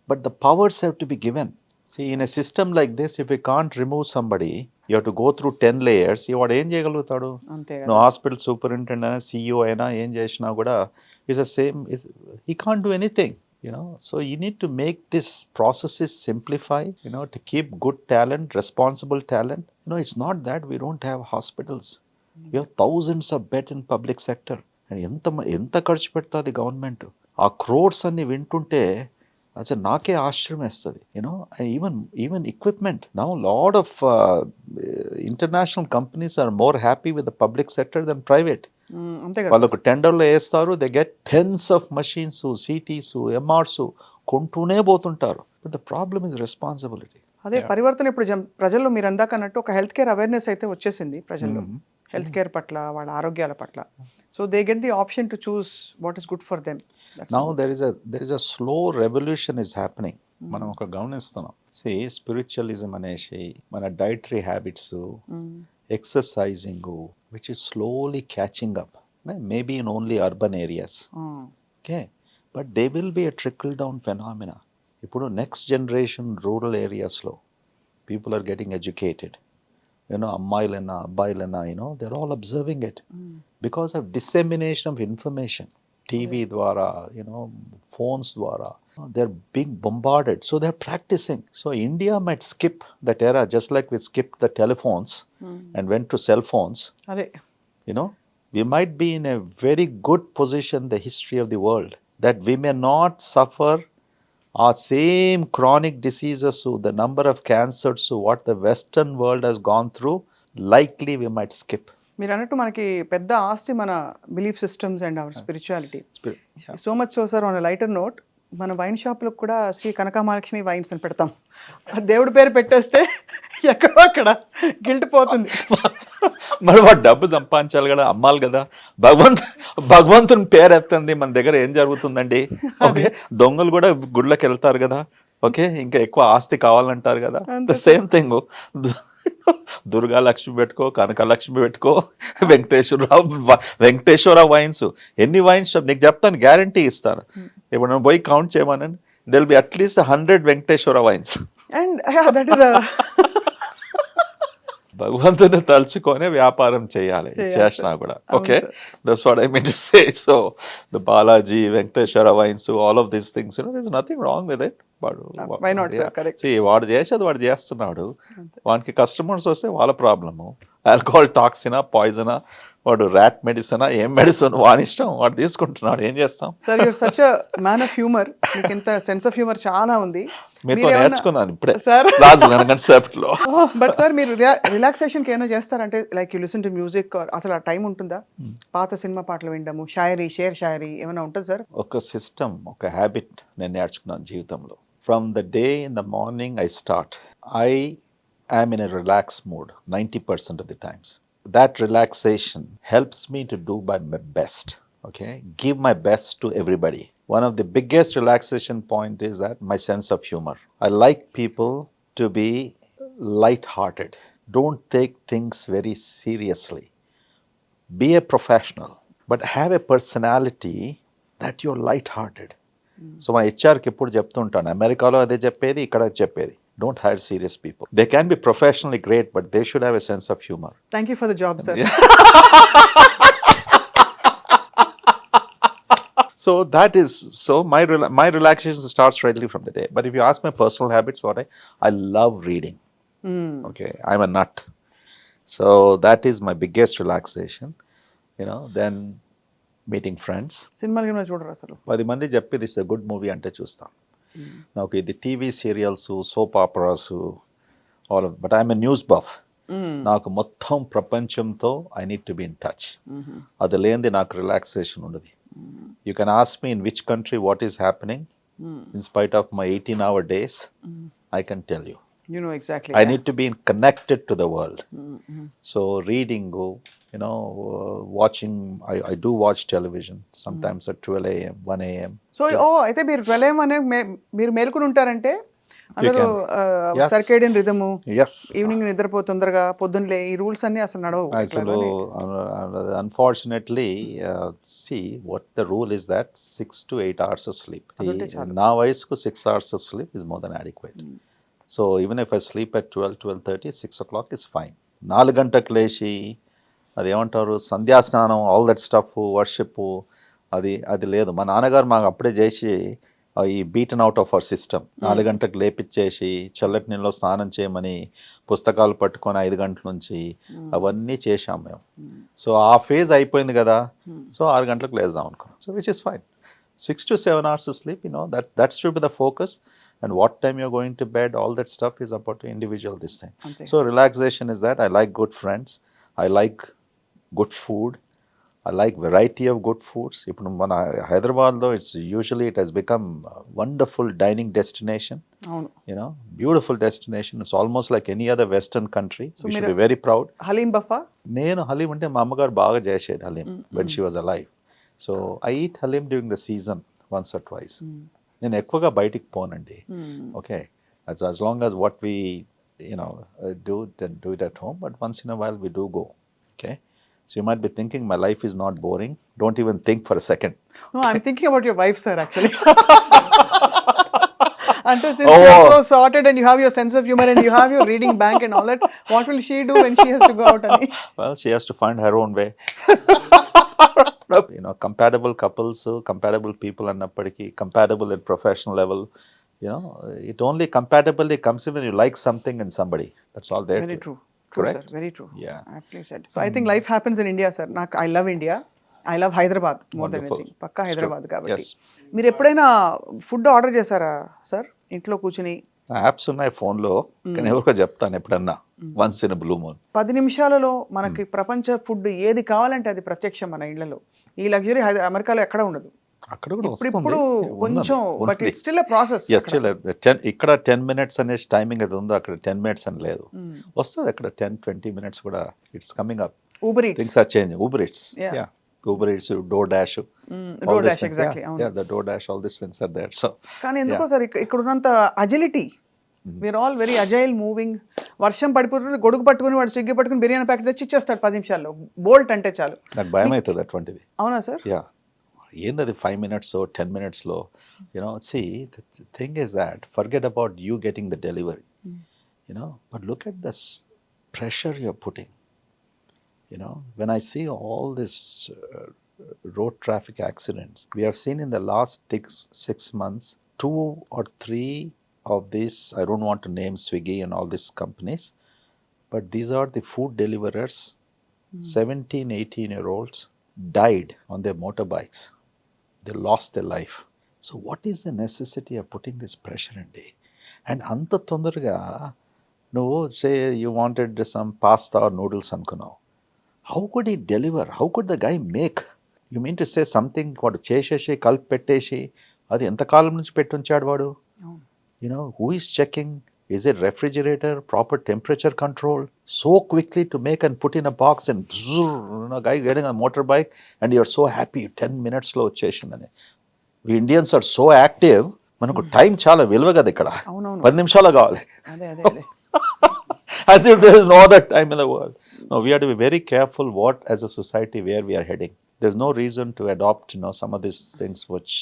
but the powers have to be given. See, in a system like this, if you can't remove somebody, you have to go through 10 layers. వాడు ఏం చేయగలుగుతాడు? నువ్వు hospital superintendent అయినా, CEO అయినా, ఏం చేసినా కూడా is the same. He can't do anything. So you need to make this processes simplify, to keep good talent, responsible talent. It's not that we don't have hospitals. We have thousands of beds in public sector. And ఎంత ఖర్చు పెడుతుంది government? ఆ క్రోర్స్ అన్ని వింటుంటే అసలు నాకే ఆశ్చర్యం వేస్తుంది. Even equipment. Now lot of international companies are more happy with the public sector than private. వాళ్ళకు టెండర్లో వేస్తారు, they get tens of machines, CTs, MRs కొంటూనే పోతుంటారు. But the problem is responsibility. అదే పరివర్తన ఇప్పుడు ప్రజల్లో మీరు అందాక అన్నట్టు ఒక హెల్త్ కేర్ అవేర్నెస్ అయితే వచ్చేసింది ప్రజల్లో, హెల్త్ కేర్ పట్ల, వాళ్ళ ఆరోగ్యాల పట్ల. So they get the option to choose what is good for them. Now there is a slow revolution is happening. మనం ఒక గమనిస్తున్నాం. See, spiritualism అనేసి, మన dietary habits, exercising, which is slowly catching up. Maybe in only urban areas. Okay, but there will be a trickle down phenomena. ఇప్పుడు next generation rural areas లో people are getting educated. అమ్మాయిలైనా అబ్బాయిలైనా, they're all observing it because of dissemination of information. TV ద్వారా, phones ద్వారా, they're being bombarded. So they're practicing. So India might skip that era, just like we skipped the telephones and went to cell phones. We might be in a very good position in the history of the world, that we may not suffer our same chronic diseases, the number of cancers, what the Western world has gone through, likely we might skip. మీరు అన్నట్టు మనకి పెద్ద ఆస్తి మన belief systems and hour spirituality. So much so sir, on lighter note, మన wine షాప్లకు కూడా Shri Kanakamahalakshmi wines అని పెడతాం. దేవుడి పేరు పెట్టేస్తే ఎక్కడో అక్కడ గిల్ట్ పోతుంది. మరి వాడు డబ్బు సంపాదించాలి కదా, అమ్మాలి కదా. భగవంతుని పేరు ఎత్తండి, మన దగ్గర ఏం జరుగుతుందండి? ఓకే, దొంగలు కూడా గుళ్ళకి వెళ్తారు కదా. ఓకే, ఇంకా ఎక్కువ ఆస్తి కావాలంటారు కదా. The same thing, Durga Lakshmi పెట్టుకో, కనకలక్ష్మి పెట్టుకో, వెంకటేశ్వర వైన్స్. ఎన్ని వైన్స్ నీకు చెప్తాను, గ్యారంటీ ఇస్తాను. ఇప్పుడు నేను పోయి కౌంట్ చేయమనండి, there will be at least 100 Venkateshwara wines. And that is భగవంతుని తలుచుకొని వ్యాపారం చేయాలి, చేసినా కూడా. Okay, that's what I mean to say. So the Balaji, Venkateshwara wines, all of these things, there is nothing wrong with it. వాడు చేసేది వాడు చేస్తున్నాడు. వానికి కస్టమర్స్ వస్తే వాళ్ళ ప్రాబ్లము. ఆల్కహాల్ టాక్సినా, పాయిజనా, వాడు ర్యాట్ మెడిసినా, ఏం మెడిసిన్ వాని ఇష్టం, వాడు తీసుకుంటున్నాడు. ఏం చేస్తాం? Sir, you're such a man of humour. మీకు ఇంత సెన్స్ ఆఫ్ హ్యూమర్ చాలా ఉంది. మీతో నేర్చుకున్నాను ఇప్పుడే సార్. బట్ సార్, మీరు రిలాక్సేషన్ కి ఏమైనా చేస్తారంటే, like you listen to music, అసలు ఆ టైం ఉంటుందా? పాత సినిమా పాటలు వినడము, షాయరీ, షేర్ షాయరీ ఏమైనా ఉంటుంది సార్? ఒక సిస్టమ్, ఒక హ్యాబిట్ నేను నేర్చుకున్నాను జీవితంలో. From the day in the morning I start, I am in a relaxed mood 90% of the times. That relaxation helps me to do my best, okay? Give my best to everybody. One of the biggest relaxation point is that my sense of humor. I like people to be light-hearted. Don't take things very seriously. Be a professional, but have a personality that you're light-hearted. So మా HR కి ఎప్పుడు చెప్తుంటాను, అమెరికాలో అదే చెప్పేది, ఇక్కడ చెప్పేది. Don't hire serious people. They can be professionally great, but they should have a sense of humor. Thank you for the job, sir. So that is, so my relaxation starts readily from the day. But if you ask my personal habits, I love reading. Okay, I'm a nut. So that is my biggest relaxation. Then meeting friends. సినిమాలు గినిమాలు చూడరు అసలు. 10 మంది చెప్పి this a good movie అంటే చూస్తాం. నాకు ఇది TV serials, soap operas, but I'm a news buff. నాకు మొత్తం ప్రపంచంతో I need to be in touch. అది లేనిది నాకు రిలాక్సేషన్ ఉండదు. You can ask me in which country what is happening. In spite of my 18-hour days, I can tell you. You know exactly. I need to be connected to the world. So reading, watching, I do watch television sometimes at 12 a.m., 1 a.m. So, అయితే మీరు 12 a.m. అనే మీరు మేల్కొని ఉంటారంటే అందరూ circadian రిథము, evening నిద్రపో తొందరగా, పొద్దున్నలే, ఈ రూల్స్ అన్ని అసలు నడవు. అసలు unfortunately, see what the rule is that 6 to 8 hours of sleep. నా వయసుకు 6 hours of sleep is more than adequate. So even if I sleep at 12:30, 6 o'clock is fine. 4 గంటలకు లేచి అది ఏమంటారు సంధ్యాస్నానం, ఆల్ దట్ స్టఫ్, వర్షిప్, అది లేదు. మా నాన్నగారు మాకు అప్పుడే చేసి ఈ beaten out of our system. 4 గంటలకు లేపిచ్చేసి చల్లటి నీళ్ళలో స్నానం చేయమని పుస్తకాలు పట్టుకొని 5 గంటల నుంచి అవన్నీ చేశాం మేము. సో ఆ ఫేజ్ అయిపోయింది కదా. సో 6 గంటలకు లేద్దాం అనుకున్నాం. So which is fine. 6 to 7 hours of sleep, that should be the focus. And what time you're going to bed, all that stuff is about the individual this thing. Okay. So relaxation is that I like good friends, I like good food, I like variety of good foods. Ippudu mana Hyderabad lo it has become a wonderful dining destination. Beautiful destination. It's almost like any other western country. So we should be very proud. Halim buffa? Nenu halim ante ma ammagaru baga chesedi halim when she was alive. So I eat halim during the season once or twice. నేను ఎక్కువగా బయటికి పోనండి. Okay, as long as what we do it at home, but once in a while we do go. Okay, so you might be thinking my life is not boring. Don't even think for a second. No, I'm thinking about your wife, sir, actually. Until since you're so sorted and you have your sense of humor and you have your reading bank and all that, what will she do when she has to go out? Well, she has to find her own way. Compatible couples, compatible people annappadiki, compatible at professional level, it only compatibility comes in when you like something in somebody. That's all there. Very true. Correct? Sir, very true. Yeah. Aptly said. So I think life happens in India, sir. I love India. I love Hyderabad more than anything. Pakka Hyderabad kabatti. మీరు ఎప్పుడైనా food order చేశారా sir ఇంట్లో కూర్చుని? Apps ఉన్నాయి ఫోన్లో, కానీ ఎవరికో చెప్తాను ఎప్పుడన్నా, వన్స్ ఇన్ బ్లూ మూన్. 10 నిమిషాలలో మనకి ప్రపంచ ఫుడ్ ఏది కావాలంటే అది ప్రత్యక్షం మన ఇళ్లలో. ఈ లగ్జరీ అమెరికాలో ఎక్కడ ఉండదు. అక్కడ కూడా ఇప్పుడు కొంచెం, but it's still a process. ఇక్కడ 10 minutes అనే టైమింగ్ అది ఉందో, అక్కడ 10 minutes అని లేదు. వస్తుంది అక్కడ 10-20 minutes కూడా. It's coming up. Uber Eats. Things are changing. Uber Eats. Yeah. Uber Eats, DoorDash. DoorDash, exactly. Yeah, the DoorDash, all these things are there. So కానీ ఎందుకో సార్ ఇక్కడ ఉన్నంత agility, we are all very agile moving. వర్షం పడిపోతుంది, గొడుగు పట్టుకుని వాడు Swiggy పట్టుకుని బిర్యానీ ప్యాకెట్ తెచ్చి ఇచ్చేస్తాడు 10 నిమిషాల్లో. బోల్ట్ అంటే చాలు. నాకు భయం అవుతుంది అటువంటిది. అవునా సార్? యా, ఏందది 5 minutes 10 minutes లో. See, the thing is that forget about you getting the delivery, but look at this pressure you're putting. When I see all this road traffic accidents, we have seen in the last 6 months 2 or 3 of these, I don't want to name Swiggy and all these companies, but these are the food deliverers. 17-18-year-olds died on their motorbikes. They lost their life. So what is the necessity of putting this pressure in day? And anta tondaraga no, say you wanted some pasta or noodles అనుకున్నావు. How could he deliver? How could the guy make? You mean to say something వాడు చేసేసి కలిపి పెట్టేసి అది ఎంతకాలం నుంచి పెట్టుంచాడు వాడు? Who is checking? Is it refrigerator, proper temperature control? So quickly to make and put in a box and guy getting a motorbike and you're so happy 10 minutes లో వచ్చేసిందని. We Indians are so active, మనకు time చాలా విలువ కదా ఇక్కడ. 10 నిమిషాలు కావాలి. As if there is no other time in the world. No, we have to be very careful what as a society where we are heading. there's no reason to adopt, some of these things which,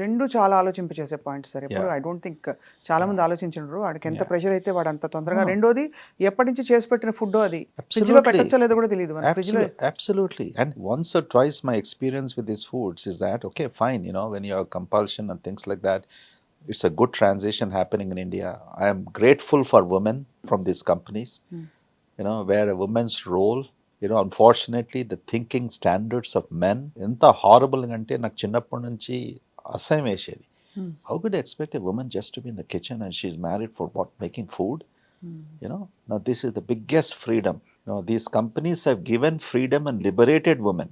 రెండు చాలా ఆలోచింపచేసే points sir. ఎప్పుడు Yeah. I don't think చాలా మంది ఆలోచించరు వాడికి ఎంత Yeah. Pressure అయితే వాడు అంత తొందరగా. No. రెండోది ఎప్పటి నుంచి చేసి పెట్టిన ఫుడ్ అది ఫ్రిడ్జ్ లో Absolutely. పెట్టచ్చో లేదో కూడా తెలియదు. ఫ్రిడ్జ్ లో Absolutely. And once or twice my experience with these foods is that, okay, fine, when you have compulsion and things like that, it's a good transition happening in India. I am grateful for women from these companies, where a woman's role, unfortunately, the thinking standards of men, ఎంత horrible అంటే నాకు చిన్నప్పటి నుంచి అసహ్యం వేసేది. How could I expect a woman just to be in the kitchen and she's married for what? Making food? Now this is the biggest freedom. These companies have given freedom and liberated women.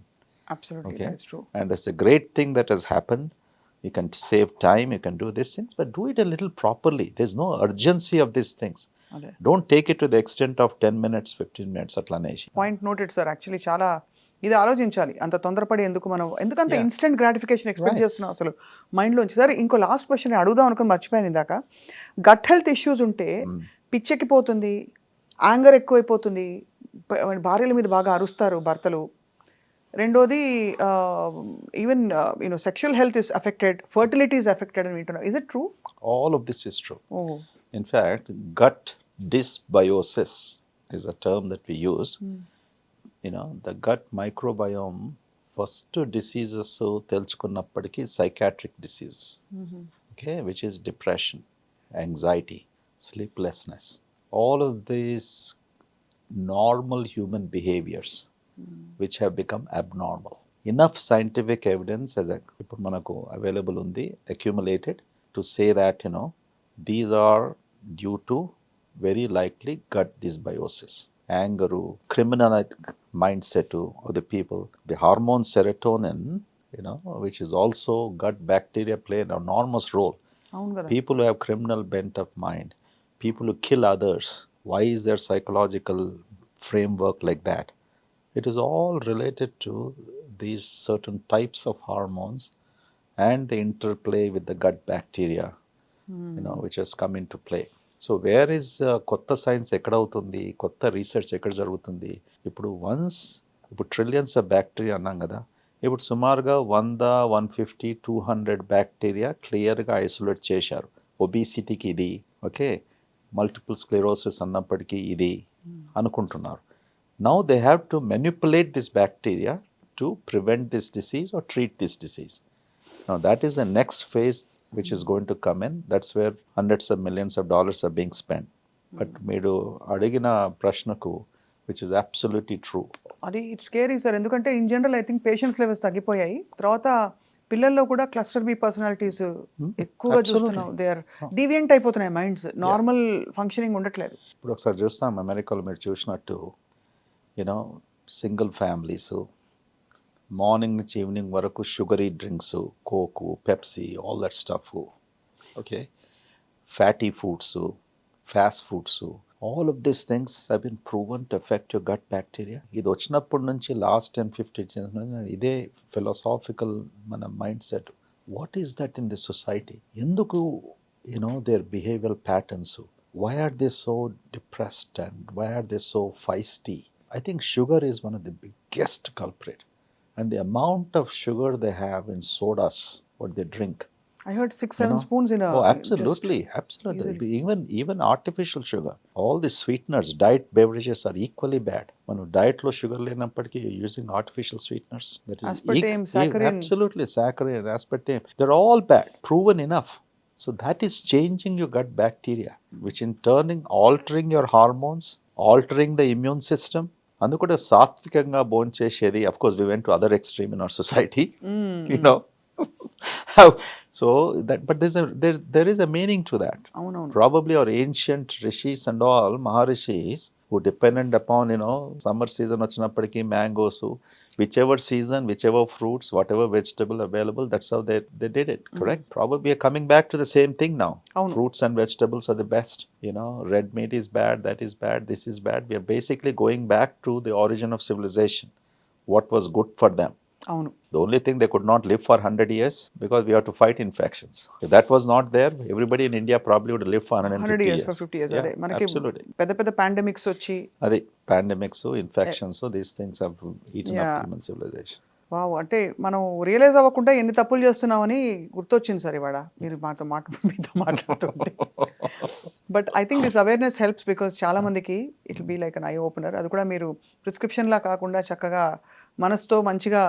Absolutely Okay. That's true. And that's a great thing that has happened. You can save time, you can do these things, but do it a little properly. There's no urgency of these things. అదే Don't take it to the extent of 10 minutes, 15 minutes అట్లానేసి. Point noted sir. Actually చాలా ఇది ఆలోచించాలి. అంత తొందరపడి ఎందుకంత Yeah. Instant gratification expect Right. చేస్తున్నాం అసలు మైండ్లోంచి. సార్ ఇంకో లాస్ట్ క్వశ్చన్ అడుగుదాం అనుకుని మర్చిపోయాను ఇందాక. గట్ హెల్త్ ఇష్యూస్ ఉంటే పిచ్చెక్కిపోతుంది, యాంగర్ ఎక్కువైపోతుంది, భార్యల మీద బాగా అరుస్తారు భర్తలు. రెండోది even sexual health is affected, fertility is affected అని వింటున్నాం. Is it true? All of this is true. Oh In fact, gut dysbiosis is a term that we use. The gut microbiome, first diseases తెలుసుకున్నప్పటికీ psychiatric diseases, okay, which is depression, anxiety, sleeplessness. All of these normal human behaviors which have become abnormal. Enough scientific evidence as ఇప్పుడు మనకు available ఉంది, accumulated, to say that, these are due to very likely gut dysbiosis. Anger, criminal mindset of the people, the hormone serotonin, which is also gut bacteria play an enormous role. అవును కదా. People who have criminal bent of mind, people who kill others, why is their psychological framework like that? It is all related to these certain types of hormones and the interplay with the gut bacteria, which has come into play. So where is కొత్త science ఎక్కడ అవుతుంది, కొత్త research ఎక్కడ జరుగుతుంది? ఇప్పుడు trillions of bacteria అన్నాం కదా, ఇప్పుడు సుమారుగా 100, 150, 200 బ్యాక్టీరియా క్లియర్గా ఐసోలేట్ చేశారు. ఒబిసిటీకి ఇది, ఓకే, మల్టిపుల్ స్క్లెరోసిస్ అన్నప్పటికీ ఇది అనుకుంటున్నారు. Now they have to manipulate this bacteria to prevent this disease or treat this disease. Now that is the next phase which is going to come in. That's where hundreds of millions of dollars are being spent. But మీరు అడిగిన ప్రశ్నకు, which is absolutely true. అది it's scary sir. ఎందుకంటే in general I think patience levels తగ్గిపోయాయి. తర్వాత పిల్లల్లో కూడా cluster B personalities ఎక్కువగా చూస్తున్నాం. దే ఆర్ డీవియంట్ అయిపోతున్నాయి మైండ్స్, నార్మల్ ఫంక్షనింగ్ ఉండట్లేదు. ఇప్పుడు ఒకసారి చూస్తాం, అమెరికాలో మీరు చూసినట్టు, సింగిల్ ఫ్యామిలీస్ మార్నింగ్ నుంచి ఈవినింగ్ వరకు sugary drinks, coke, Pepsi, all that stuff, okay, fatty foods, fast foods, all of these things have been proven to affect your gut bacteria. ఇది వచ్చినప్పటి నుంచి లాస్ట్ 10-15 years ఇదే ఫిలాసాఫికల్ మన mind set. What is that in this society? ఎందుకు their behavioral patterns, why are they so depressed and why are they so feisty? I think sugar is one of the biggest culprit, and the amount of sugar they have in sodas, what they drink. I heard 6-7 spoons in a. Oh, absolutely. Even artificial sugar. All the sweeteners, diet beverages are equally bad. When diet lo sugar lenappatiki, you're using artificial sweeteners. That is aspartame, saccharin. Absolutely, saccharin, aspartame. They're all bad. Proven enough. So that is changing your gut bacteria, which in turning altering your hormones, altering the immune system. అందుకూడా సాత్వికంగా భోంచేసేది. Of course, we went to other extreme in our society. So that, but there is a meaning to that. అవునవును. Probably our ancient rishis and all, maharishis, who depended upon, summer season వచ్చినప్పటికీ mangoes, whichever season, whichever fruits, whatever vegetable available, that's how they did it, correct? Probably we are coming back to the same thing now. Fruits and vegetables are the best. Red meat is bad, that is bad, this is bad. We are basically going back to the origin of civilization. What was good for them. అవును. The only thing, they could not live for 100 years because we have to fight infections. If that was not there, everybody in India probably would live for 100 years. For 50 years. Yeah, అదే మనకి absolutely. పెద్ద pandemics వచ్చి Adi, pandemics, infections, so these things have eaten up human civilization. Wow! అంటే మనం realise అవ్వకుండా ఎన్ని తప్పులు చేస్తున్నామని గుర్తొచ్చింది సార్ ఇవాళ మీరు మీతో మాట్లాడుతుంటే. But I think this awareness helps because చాలా మందికి it will be like N eye opener. అది కూడా మీరు ప్రిస్క్రిప్షన్‌లా కాకుండా చక్కగా మనసుతో మంచిగా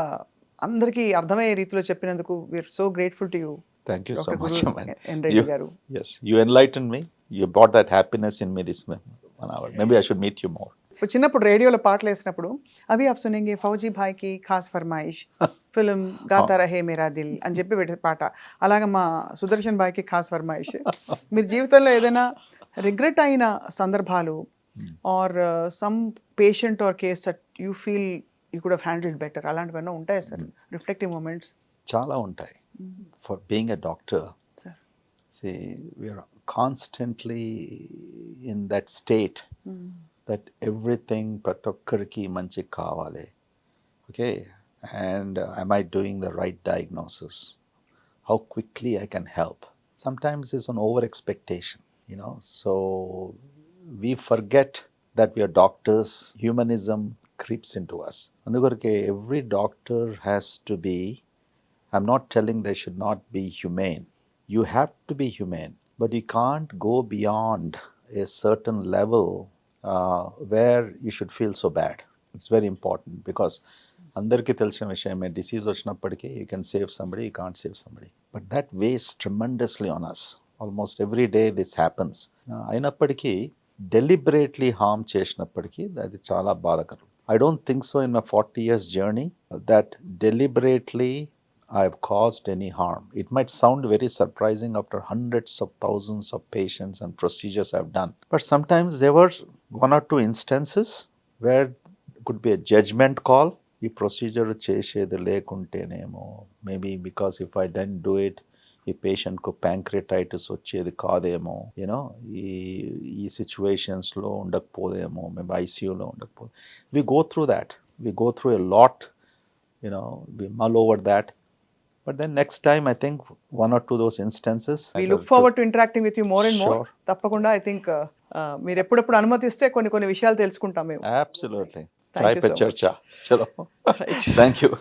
అందరికీ అర్థమయ్యే రీతిలో చెప్పినందుకు we are so grateful to you. Thank you so doctor much, guru man. N Reddy గారు. Yes, you enlightened me. You brought that happiness in me this 1 hour. Maybe I should meet you more. చిన్నప్పుడు రేడియోలో పాటలు వేసినప్పుడు అవి ఆప్ సునేంగే fauji భాయ్కి Khan Farmaish film గాతా రహే మేరా దిల్ అని చెప్పి పెట్టే పాట. అలాగే మా సుదర్శన్ భాయ్కి ఖాస్ ఫర్మాయిష్. మీరు జీవితంలో ఏదైనా రిగ్రెట్ అయిన సందర్భాలు or some patient or case that you feel you could have handled better అలాంటివన్నీ ఉంటాయి సార్ రిఫ్లెక్టివ్ మూమెంట్స్? చాలా ఉంటాయి. For being a doctor, sir see, we are constantly in that state that everything ప్రతి ఒక్కరికి మంచి కావాలి. Okay, and am I doing the right diagnosis? How quickly I can help? Sometimes it's an over expectation, you know, so we forget that we are doctors. Humanism creeps into us. అందుకొరకే every doctor has to be, I'm not telling they should not be humane. You have to be humane, but you can't go beyond a certain level where you should feel so bad. It's very important because అందరికీ తెలిసిన విషయమే disease వచ్చినప్పటికీ you can save somebody, you can't save somebody, but that weighs tremendously on us. Almost every day this happens. అయినప్పటికీ deliberately harm చేసినప్పటికీ అది చాలా బాధాకరం. I don't think so in my 40 years journey that deliberately I have caused any harm. It might sound very surprising after hundreds of thousands of patients and procedures I've done. But sometimes there were 1 or 2 instances where it could be a judgment call. ఈ procedure చేసేది లేకుంటేనేమో, maybe because if I don't do it ఈ పేషెంట్కు pancreatitis వచ్చేది కాదేమో, you know ఈ సిచ్యువేషన్స్లో ఉండకపోదేమో, maybe ఐసీయూలో ఉండకపోతే. We go through that, we go through a lot, you know we mull over that. But then next time, I think 1 or 2 those instances. We look forward to interacting with you more and more. Sure. తప్పకుండా I think మీరు ఎప్పుడప్పుడు అనుమతిస్తే కొన్ని విషయాలు తెలుసుకుంటాం మేము. Absolutely. Thank Chai you pe so charcha. Chalo. Right. Thank you.